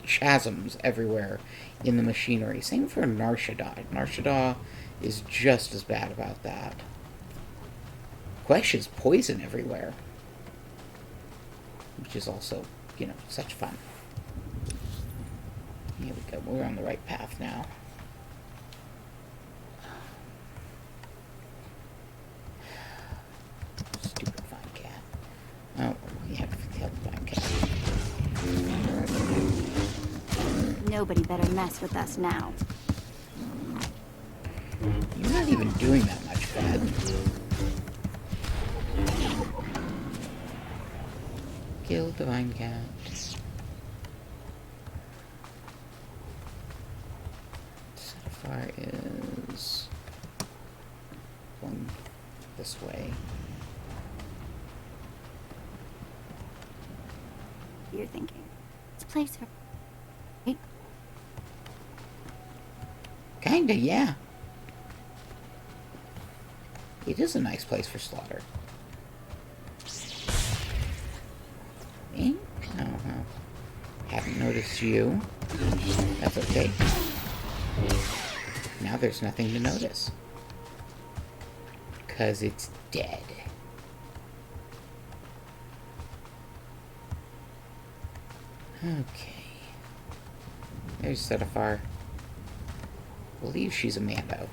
chasms everywhere in the machinery. Same for Nar Shaddaa. Nar Shaddaa is just as bad about that. Quesh is poison everywhere. Which is also, you know, such fun. Here we go. We're on the right path now. Stupid fine cat. Oh, we have to kill the fine cat. Nobody better mess with us now. You're not even doing that much, Fed. Kill the vine cat. Sapphire is going this way. You're thinking. This place her. Hey. Kinda, yeah. It is a nice place for slaughter. Me? Oh, well. Haven't noticed you. That's okay. Now there's nothing to notice. 'Cause it's dead. Okay. There's Setafar. I believe she's a Mando.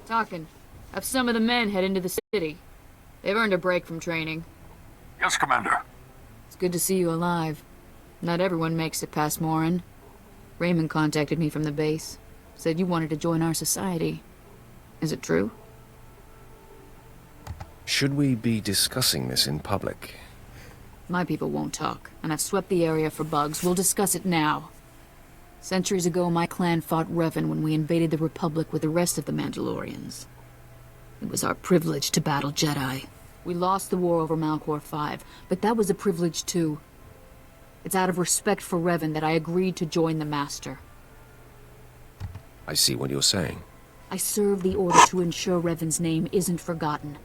Talking. Have some of the men head into the city. They've earned a break from training. Yes, Commander. It's good to see you alive. Not everyone makes it past Morin. Raymond contacted me from the base. Said you wanted to join our society. Is it true? Should we be discussing this in public? My people won't talk, and I've swept the area for bugs. We'll discuss it now. Centuries ago, my clan fought Revan when we invaded the Republic with the rest of the Mandalorians. It was our privilege to battle Jedi. We lost the war over Malchor 5, but that was a privilege too. It's out of respect for Revan that I agreed to join the Master. I see what you're saying. I serve the Order to ensure Revan's name isn't forgotten.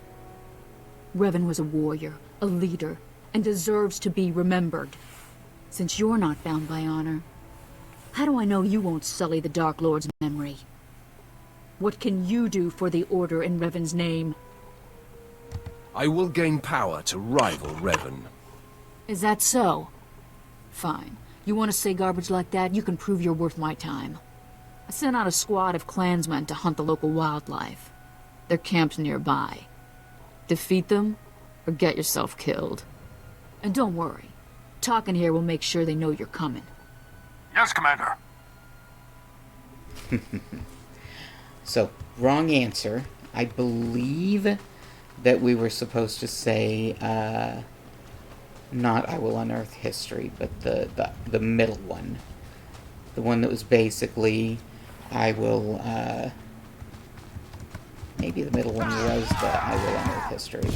Revan was a warrior, a leader, and deserves to be remembered. Since you're not bound by honor, how do I know you won't sully the Dark Lord's memory? What can you do for the Order in Revan's name? I will gain power to rival Revan. Is that so? Fine. You want to say garbage like that? You can prove you're worth my time. I sent out a squad of clansmen to hunt the local wildlife. They're camped nearby. Defeat them, or get yourself killed. And don't worry. Talking here will make sure they know you're coming. Yes, Commander. So, wrong answer. I believe that we were supposed to say, not I will unearth history, but the middle one. The one that was basically, I will, maybe the middle one was the I will unearth history.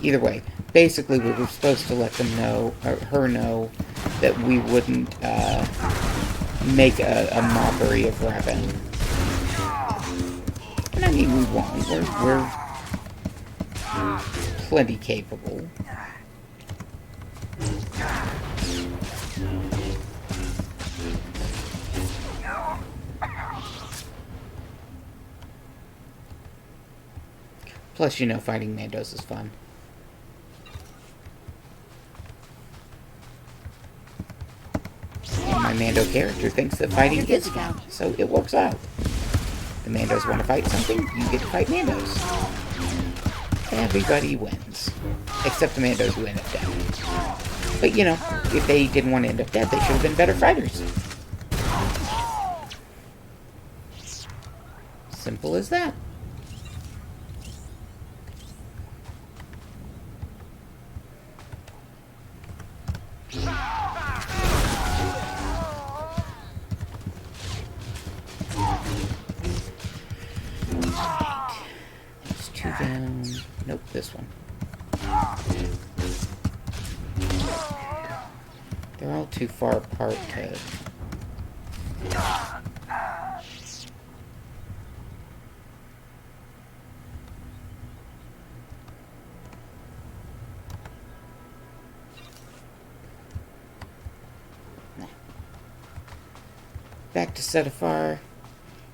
Either way, basically we were supposed to let them know, or her know, that we wouldn't, make a mockery of Revan. And I mean, we won't. We're plenty capable. Plus, you know, fighting Mandos is fun. And my Mando character thinks that fighting is fun, so it works out. The Mandos want to fight something, you get to fight Mandos. Everybody wins. Except the Mandos who end up dead. But, you know, if they didn't want to end up dead, they should have been better fighters. Simple as that. Nope, this one. They're all too far apart to... Back to Setafar.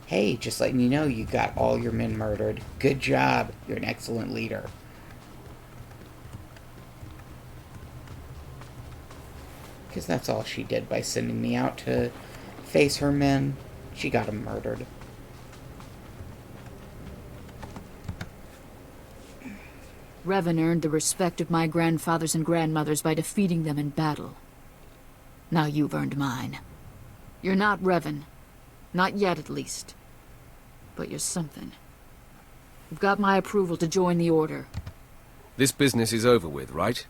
Hey, just letting you know, you got all your men murdered. Good job. You're an excellent leader. Because that's all she did by sending me out to face her men. She got them murdered. Revan earned the respect of my grandfathers and grandmothers by defeating them in battle. Now you've earned mine. You're not Revan. Not yet, at least. But you're something. You've got my approval to join the Order. This business is over with, right?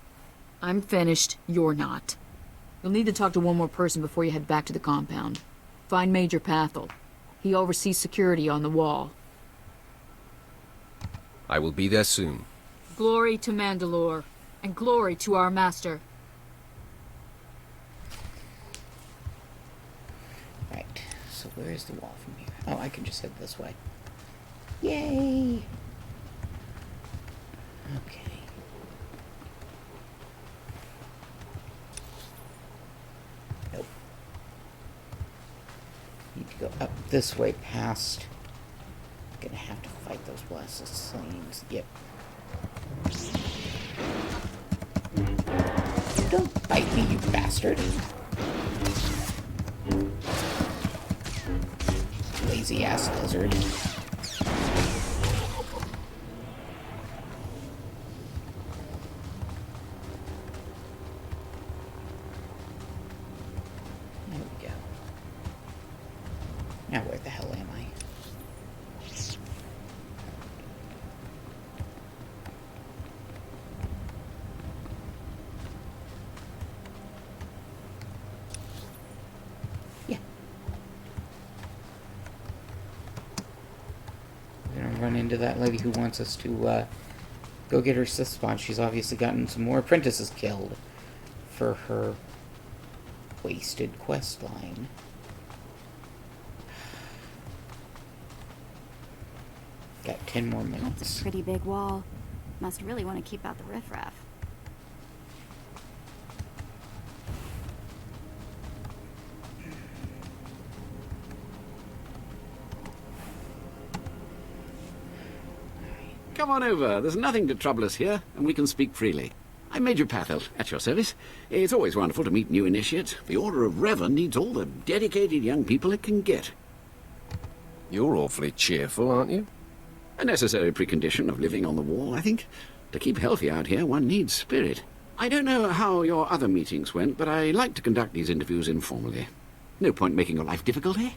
I'm finished. You're not. You'll need to talk to one more person before you head back to the compound. Find Major Pathel. He oversees security on the wall. I will be there soon. Glory to Mandalore, and glory to our master. Right, so where is the wall from here? Oh, I can just head this way. Yay! Okay. Nope. Need to go up this way past. Gonna have to fight those blasted slaves. Yep. Don't bite me, you bastard. Lazy ass lizard. There we go. Now where the hell am I? Run into that lady who wants us to go get her Sith spawn. She's obviously gotten some more apprentices killed for her wasted quest line. Got 10 more minutes. That's a pretty big wall. Must really want to keep out the riffraff. Come on over. There's nothing to trouble us here, and we can speak freely. I'm Major Pathel, at your service. It's always wonderful to meet new initiates. The Order of Revan needs all the dedicated young people it can get. You're awfully cheerful, aren't you? A necessary precondition of living on the wall, I think. To keep healthy out here, one needs spirit. I don't know how your other meetings went, but I like to conduct these interviews informally. No point making your life difficult, eh?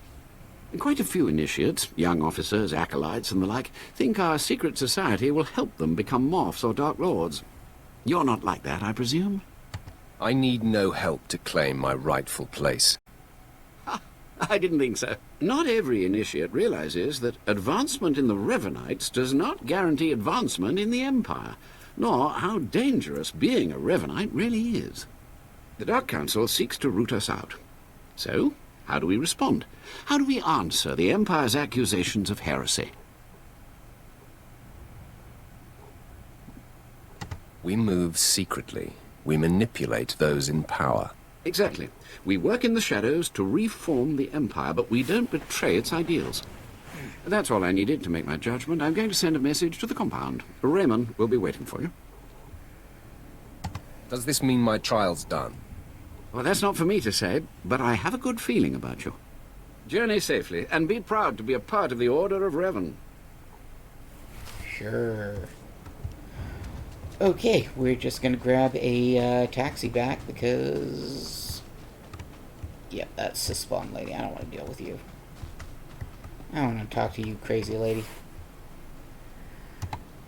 Quite a few initiates, young officers, acolytes, and the like, think our secret society will help them become Morphs or Dark Lords. You're not like that, I presume? I need no help to claim my rightful place. I didn't think so. Not every initiate realizes that advancement in the Revanites does not guarantee advancement in the Empire, nor how dangerous being a Revanite really is. The Dark Council seeks to root us out. So, how do we respond? How do we answer the Empire's accusations of heresy? We move secretly. We manipulate those in power. Exactly. We work in the shadows to reform the Empire, but we don't betray its ideals. That's all I needed to make my judgment. I'm going to send a message to the compound. Raymond will be waiting for you. Does this mean my trial's done? Well, that's not for me to say, but I have a good feeling about you. Journey safely, and be proud to be a part of the Order of Revan. Sure. Okay, we're just gonna grab a taxi back because... Yep, that's the spawn lady. I don't want to deal with you. I don't want to talk to you, crazy lady.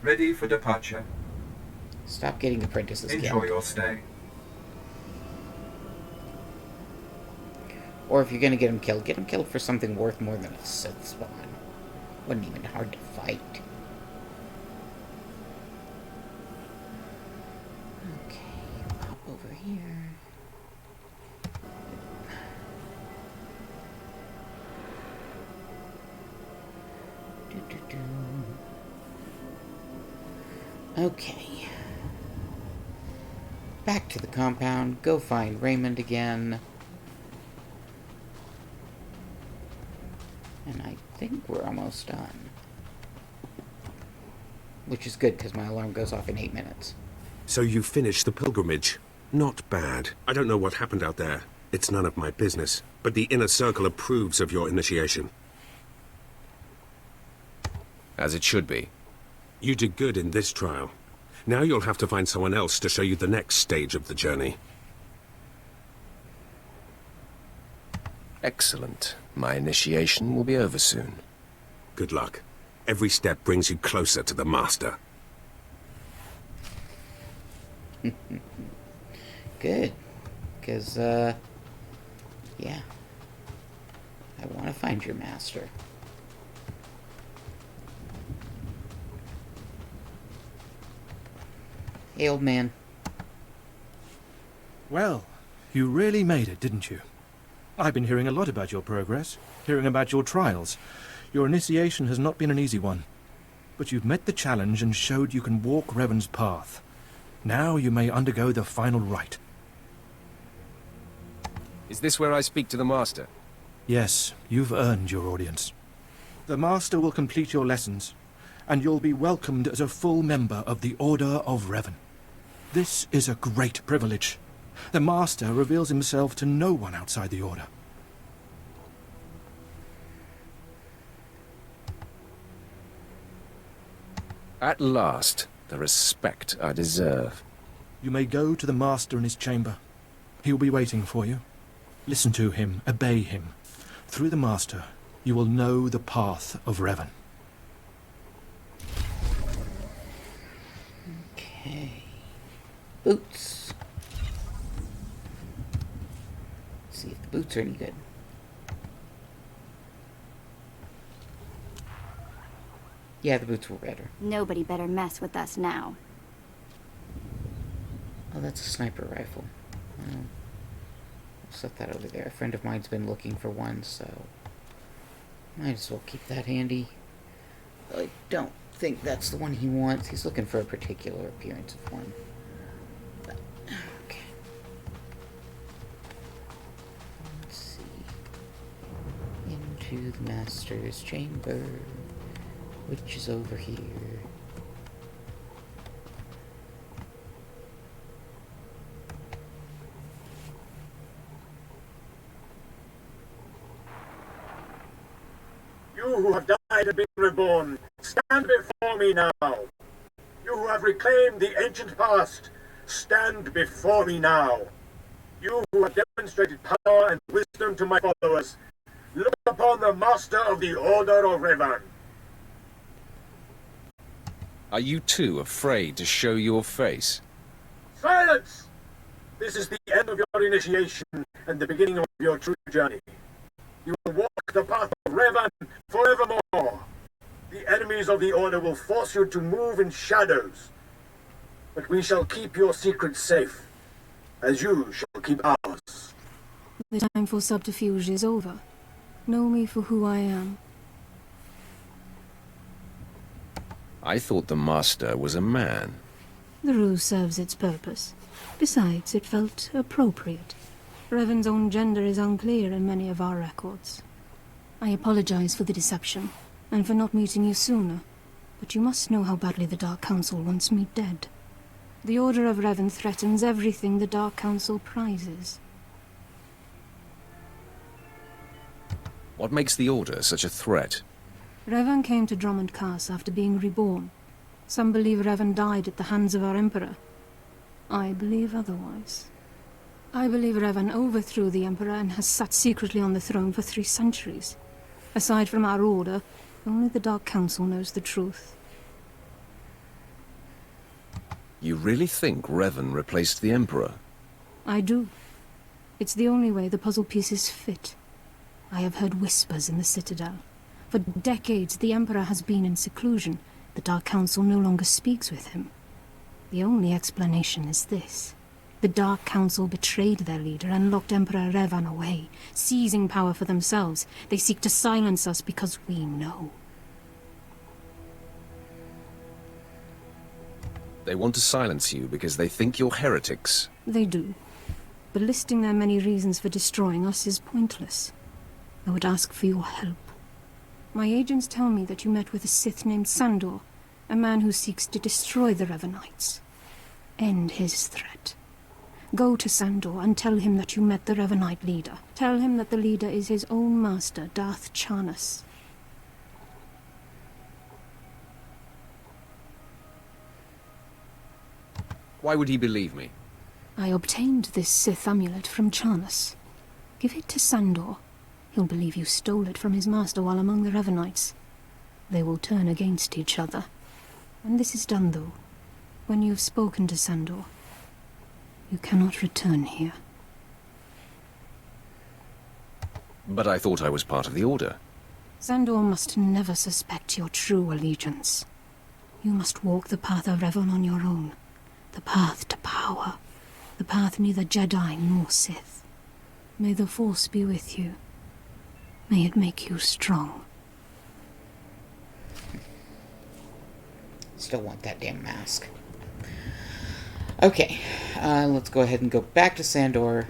Ready for departure. Stop getting apprentices killed. Enjoy your stay. Or if you're gonna get them killed for something worth more than a Sith spawn. Wasn't even hard to fight. here. Okay. Back to the compound. Go find Raymond again. And I think we're almost done. Which is good, because my alarm goes off in 8 minutes. So you finished the pilgrimage. Not bad. I don't know what happened out there. It's none of my business. But the Inner Circle approves of your initiation. As it should be. You did good in this trial. Now you'll have to find someone else to show you the next stage of the journey. Excellent. My initiation will be over soon. Good luck. Every step brings you closer to the Master. Good. Because, yeah. I want to find your master. Hey, old man. Well, you really made it, didn't you? I've been hearing a lot about your progress, hearing about your trials. Your initiation has not been an easy one. But you've met the challenge and showed you can walk Revan's path. Now you may undergo the final rite. Is this where I speak to the Master? Yes, you've earned your audience. The Master will complete your lessons, and you'll be welcomed as a full member of the Order of Revan. This is a great privilege. The Master reveals himself to no one outside the Order. At last, the respect I deserve. You may go to the Master in his chamber. He will be waiting for you. Listen to him, obey him. Through the Master, you will know the path of Revan. Okay. Boots. See if the boots are any good. Yeah, the boots were better. Nobody better mess with us now. Oh, that's a sniper rifle. I'll set that over there. A friend of mine's been looking for one, so might as well keep that handy. I don't think that's the one he wants. He's looking for a particular appearance of one. But, okay. Let's see. Into the Master's chamber, which is over here. You who have died and been reborn, stand before me now. You who have reclaimed the ancient past, stand before me now. You who have demonstrated power and wisdom to my followers, look upon the Master of the Order of Revan. Are you too afraid to show your face? Silence! This is the end of your initiation and the beginning of your true journey. You will walk the path of Revan forevermore. The enemies of the Order will force you to move in shadows. But we shall keep your secrets safe, as you shall keep ours. The time for subterfuge is over. Know me for who I am. I thought the Master was a man. The ruse serves its purpose. Besides, it felt appropriate. Revan's own gender is unclear in many of our records. I apologize for the deception, and for not meeting you sooner. But you must know how badly the Dark Council wants me dead. The Order of Revan threatens everything the Dark Council prizes. What makes the Order such a threat? Revan came to Drummond Cass after being reborn. Some believe Revan died at the hands of our Emperor. I believe otherwise. I believe Revan overthrew the Emperor and has sat secretly on the throne for 3 centuries. Aside from our Order, only the Dark Council knows the truth. You really think Revan replaced the Emperor? I do. It's the only way the puzzle pieces fit. I have heard whispers in the Citadel. For decades, the Emperor has been in seclusion. The Dark Council no longer speaks with him. The only explanation is this. The Dark Council betrayed their leader and locked Emperor Revan away, seizing power for themselves. They seek to silence us because we know. They want to silence you because they think you're heretics. They do. But listing their many reasons for destroying us is pointless. I would ask for your help. My agents tell me that you met with a Sith named Sandor, a man who seeks to destroy the Revanites. End his threat. Go to Sandor and tell him that you met the Revanite leader. Tell him that the leader is his own master, Darth Charnas. Why would he believe me? I obtained this Sith amulet from Charnas. Give it to Sandor. He'll believe you stole it from his master while among the Revanites. They will turn against each other. When this is done, though, when you have spoken to Sandor, you cannot return here. But I thought I was part of the Order. Sandor must never suspect your true allegiance. You must walk the path of Revan on your own. The path to power. The path neither Jedi nor Sith. May the Force be with you. May it make you strong. Still want that damn mask. Okay, let's go ahead and go back to Sandor.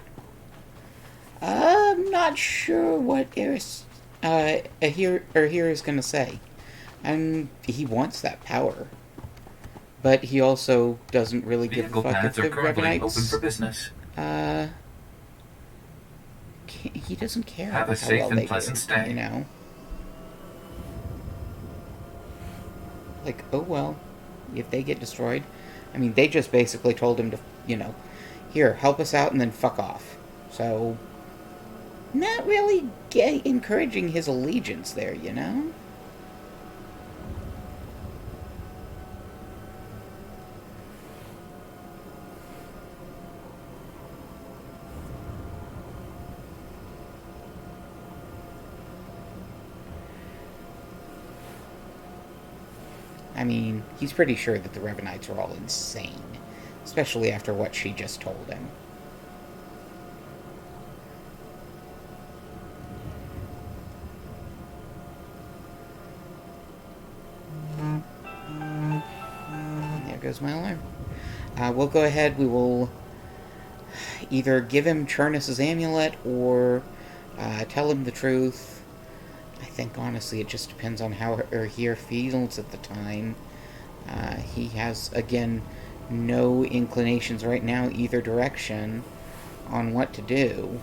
I'm not sure what Ahir is going to say. And he wants that power. But he also doesn't really give a fuck if the Revanites... open for business. He doesn't care Have a how safe well and they pleasant do, stay. you know? Like, oh well, if they get destroyed. I mean, they just basically told him to, you know, here, help us out and then fuck off. So, not really encouraging his allegiance there, you know? I mean, he's pretty sure that the Revanites are all insane, especially after what she just told him. There goes my alarm. We'll go ahead, we will either give him Charnas' amulet or tell him the truth. I think, honestly, it just depends on how Ahir feels at the time. He has, again, no inclinations right now either direction on what to do.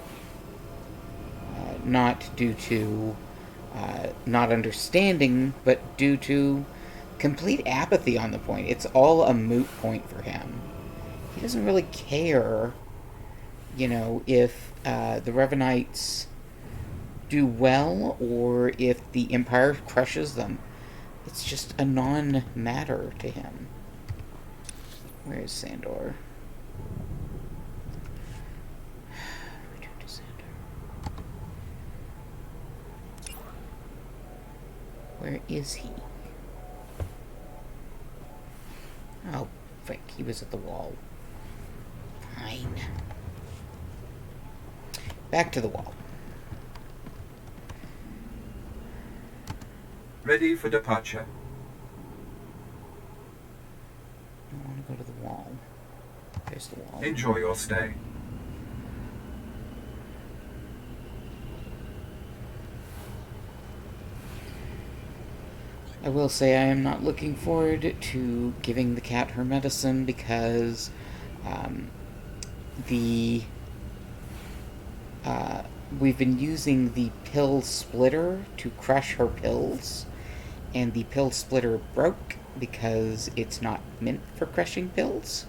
Not due to not understanding, but due to complete apathy on the point. It's all a moot point for him. He doesn't really care, you know, if the Revanites do well or if the Empire crushes them. It's just a non-matter to him. Where is Sandor? Return to Sandor. Where is he? Oh, frick, he was at the wall. Fine. Back to the wall. Ready for departure. I want to go to the wall. There's the wall. Enjoy your stay. I will say I am not looking forward to giving the cat her medicine because we've been using the pill splitter to crush her pills, and the pill splitter broke because it's not meant for crushing pills.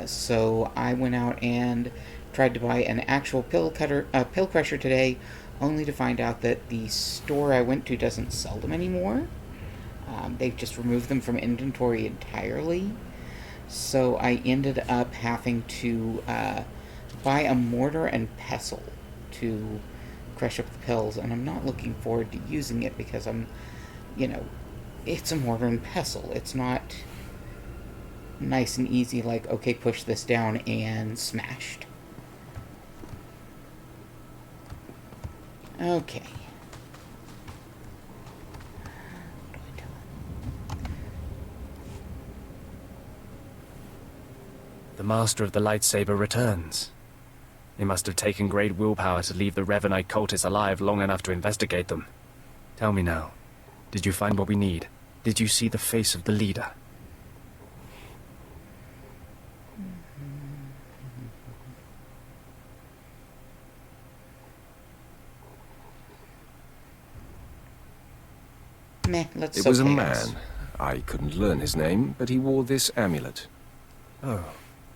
So I went out and tried to buy an actual pill crusher today, only to find out that the store I went to doesn't sell them anymore. They've just removed them from inventory entirely. So I ended up having to buy a mortar and pestle to crush up the pills, and I'm not looking forward to using it because I'm, you know, it's a mortar and pestle. It's not nice and easy, like, okay, push this down, and smashed. Okay. The master of the lightsaber returns. He must have taken great willpower to leave the Revanite cultists alive long enough to investigate them. Tell me now, did you find what we need? Did you see the face of the leader? Meh, let's It was a soak man. chaos. I couldn't learn his name, but he wore this amulet. Oh,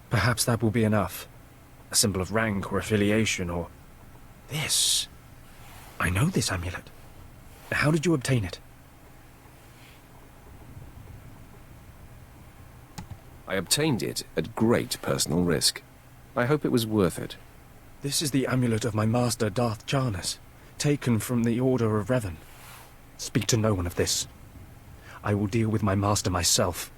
perhaps that will be enough. A symbol of rank or affiliation or... This. I know this amulet. How did you obtain it? I obtained it at great personal risk. I hope it was worth it. This is the amulet of my master, Darth Charnas, taken from the Order of Revan. Speak to no one of this. I will deal with my master myself.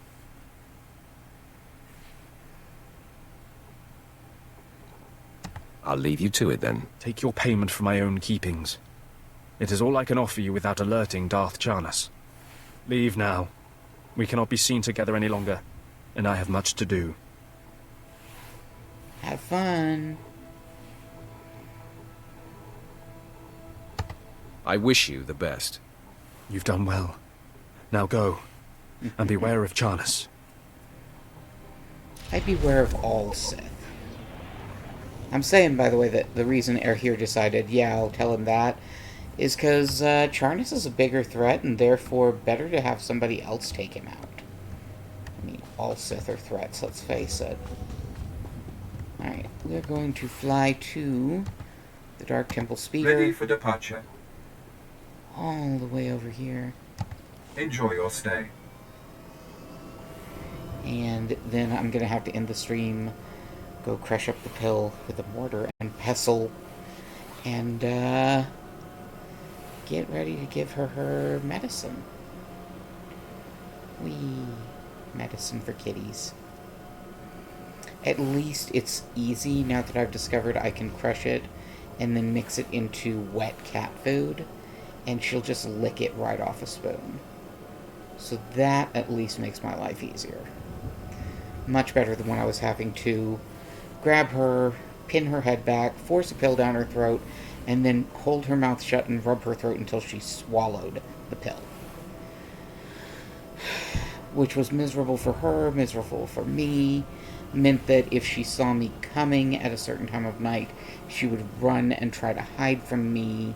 I'll leave you to it then. Take your payment for my own keepings. It is all I can offer you without alerting Darth Charnas. Leave now. We cannot be seen together any longer, and I have much to do. Have fun. I wish you the best. You've done well. Now go, and beware of Charnas. I'd beware of all Sith. I'm saying, by the way, that the reason Erhir decided, yeah, I'll tell him that, is because Charnas is a bigger threat, and therefore better to have somebody else take him out. I mean, all Sith are threats, let's face it. Alright, we're going to fly to the Dark Temple Speeder. Ready for departure. All the way over here. Enjoy your stay. And then I'm going to have to end the stream, go crush up the pill with a mortar and pestle, and get ready to give her her medicine. Medicine for kitties. At least it's easy now that I've discovered I can crush it and then mix it into wet cat food, and she'll just lick it right off a spoon. So that at least makes my life easier. Much better than when I was having to grab her, pin her head back, force a pill down her throat, and then hold her mouth shut and rub her throat until she swallowed the pill. Which was miserable for her, miserable for me. Meant that if she saw me coming at a certain time of night, she would run and try to hide from me.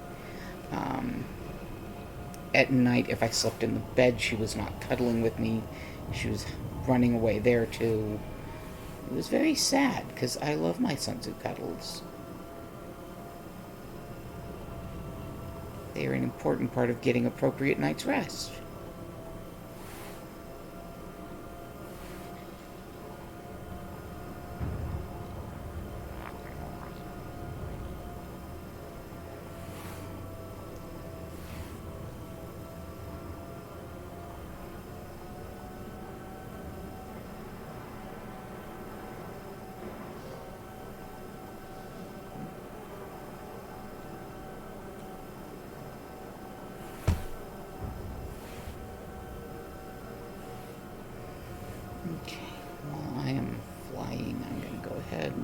At night, if I slept in the bed, she was not cuddling with me. She was running away there, too. It was very sad, because I love my Sunzu cuddles. They are an important part of getting appropriate night's rest.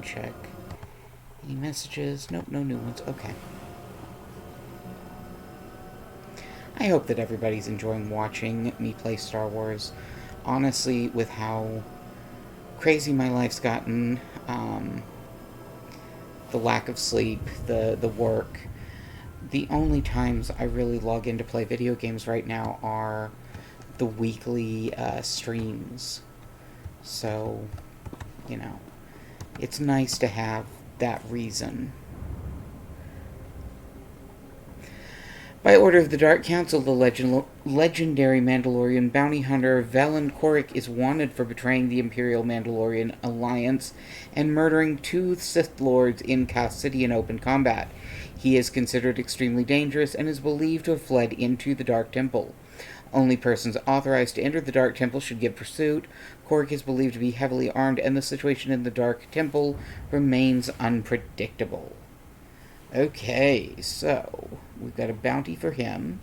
Check. Any messages? Nope, no new ones. Okay. I hope that everybody's enjoying watching me play Star Wars. Honestly, with how crazy my life's gotten, the lack of sleep, the work, the only times I really log in to play video games right now are the weekly streams. So, you know, it's nice to have that reason. By order of the Dark Council, the legendary Mandalorian bounty hunter Valen Korik is wanted for betraying the Imperial Mandalorian Alliance and murdering 2 Sith Lords in Cast City in open combat. He is considered extremely dangerous and is believed to have fled into the Dark Temple. Only persons authorized to enter the Dark Temple should give pursuit. Korg is believed to be heavily armed, and the situation in the Dark Temple remains unpredictable. Okay, so we've got a bounty for him.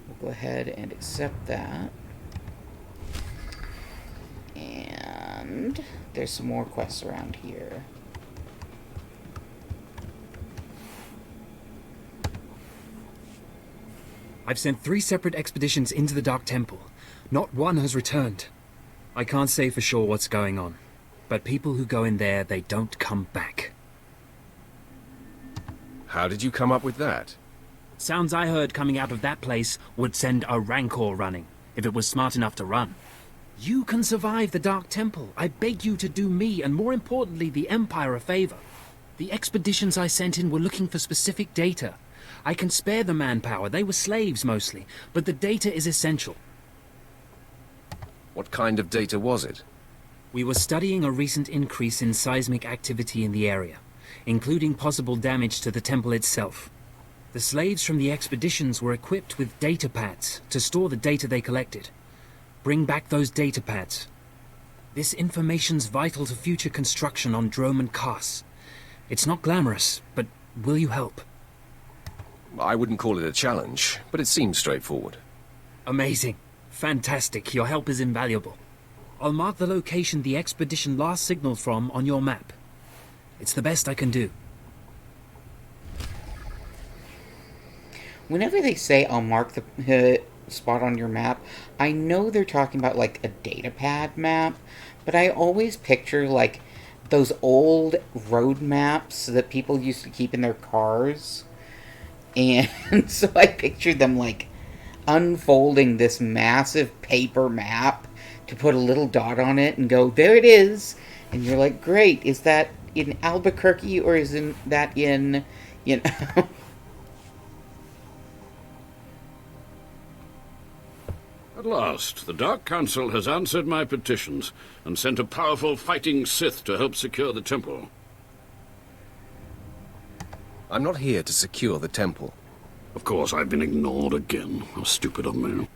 We'll go ahead and accept that. And there's some more quests around here. I've sent 3 separate expeditions into the Dark Temple. Not one has returned. I can't say for sure what's going on, but people who go in there, they don't come back. How did you come up with that? Sounds I heard coming out of that place would send a Rancor running, if it was smart enough to run. You can survive the Dark Temple. I beg you to do me, and more importantly, the Empire a favor. The expeditions I sent in were looking for specific data. I can spare the manpower, they were slaves mostly, but the data is essential. What kind of data was it? We were studying a recent increase in seismic activity in the area, including possible damage to the temple itself. The slaves from the expeditions were equipped with data pads to store the data they collected. Bring back those data pads. This information's vital to future construction on Drome and Kars. It's not glamorous, but will you help? I wouldn't call it a challenge, but it seems straightforward. Amazing. Fantastic. Your help is invaluable. I'll mark the location the expedition last signaled from on your map. It's the best I can do. Whenever they say I'll mark the spot on your map, I know they're talking about like a datapad map, but I always picture like those old road maps that people used to keep in their cars. And so I pictured them like unfolding this massive paper map to put a little dot on it and go, there it is. And you're like, great, is that in Albuquerque or is that in, you know... At last, the Dark Council has answered my petitions and sent a powerful fighting Sith to help secure the temple. I'm not here to secure the temple. Of course, I've been ignored again. How stupid of me.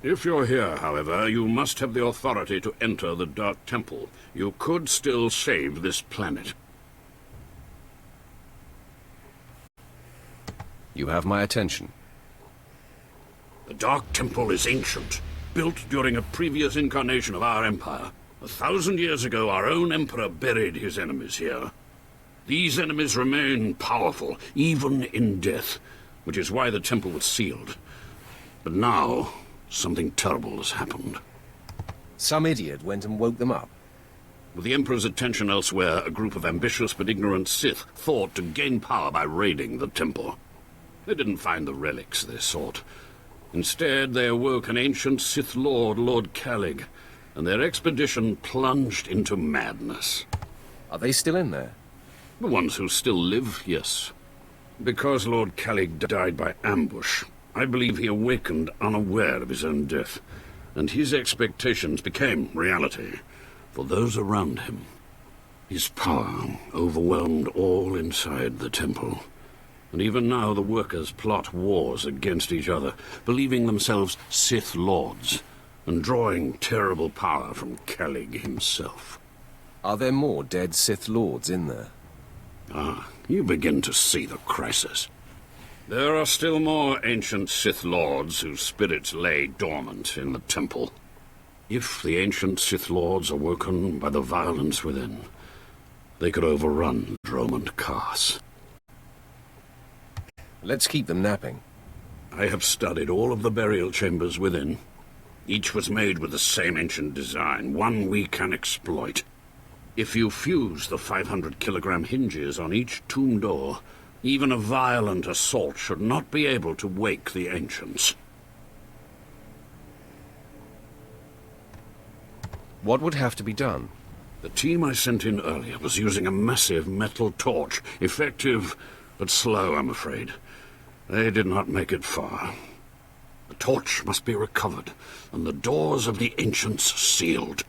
If you're here, however, you must have the authority to enter the Dark Temple. You could still save this planet. You have my attention. The Dark Temple is ancient, built during a previous incarnation of our empire. 1,000 years ago, our own emperor buried his enemies here. These enemies remain powerful, even in death, which is why the temple was sealed. But now, something terrible has happened. Some idiot went and woke them up. With the Emperor's attention elsewhere, a group of ambitious but ignorant Sith thought to gain power by raiding the temple. They didn't find the relics they sought. Instead, they awoke an ancient Sith Lord, Lord Calig, and their expedition plunged into madness. Are they still in there? The ones who still live, yes. Because Lord Calig died by ambush, I believe he awakened unaware of his own death, and his expectations became reality for those around him. His power overwhelmed all inside the temple, and even now the workers plot wars against each other, believing themselves Sith Lords, and drawing terrible power from Calig himself. Are there more dead Sith Lords in there? Ah, you begin to see the crisis. There are still more ancient Sith Lords whose spirits lay dormant in the temple. If the ancient Sith Lords are woken by the violence within, they could overrun Drome and Kars. Let's keep them napping. I have studied all of the burial chambers within. Each was made with the same ancient design, one we can exploit. If you fuse the 500-kilogram hinges on each tomb door, even a violent assault should not be able to wake the ancients. What would have to be done? The team I sent in earlier was using a massive metal torch. Effective, but slow, I'm afraid. They did not make it far. The torch must be recovered, and the doors of the ancients sealed.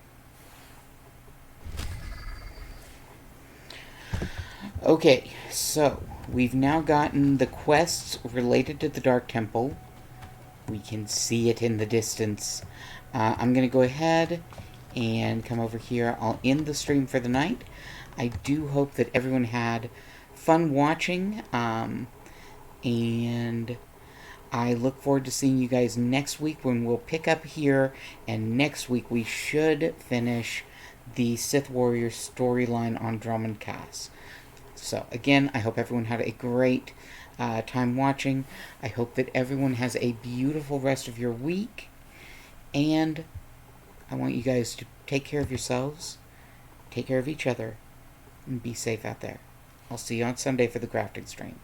Okay, so we've now gotten the quests related to the Dark Temple. We can see it in the distance. I'm going to go ahead and come over here. I'll end the stream for the night. I do hope that everyone had fun watching, and I look forward to seeing you guys next week when we'll pick up here, and next week we should finish the Sith Warrior storyline on Drummond Cass. So, again, I hope everyone had a great time watching. I hope that everyone has a beautiful rest of your week, and I want you guys to take care of yourselves, take care of each other, and be safe out there. I'll see you on Sunday for the crafting stream.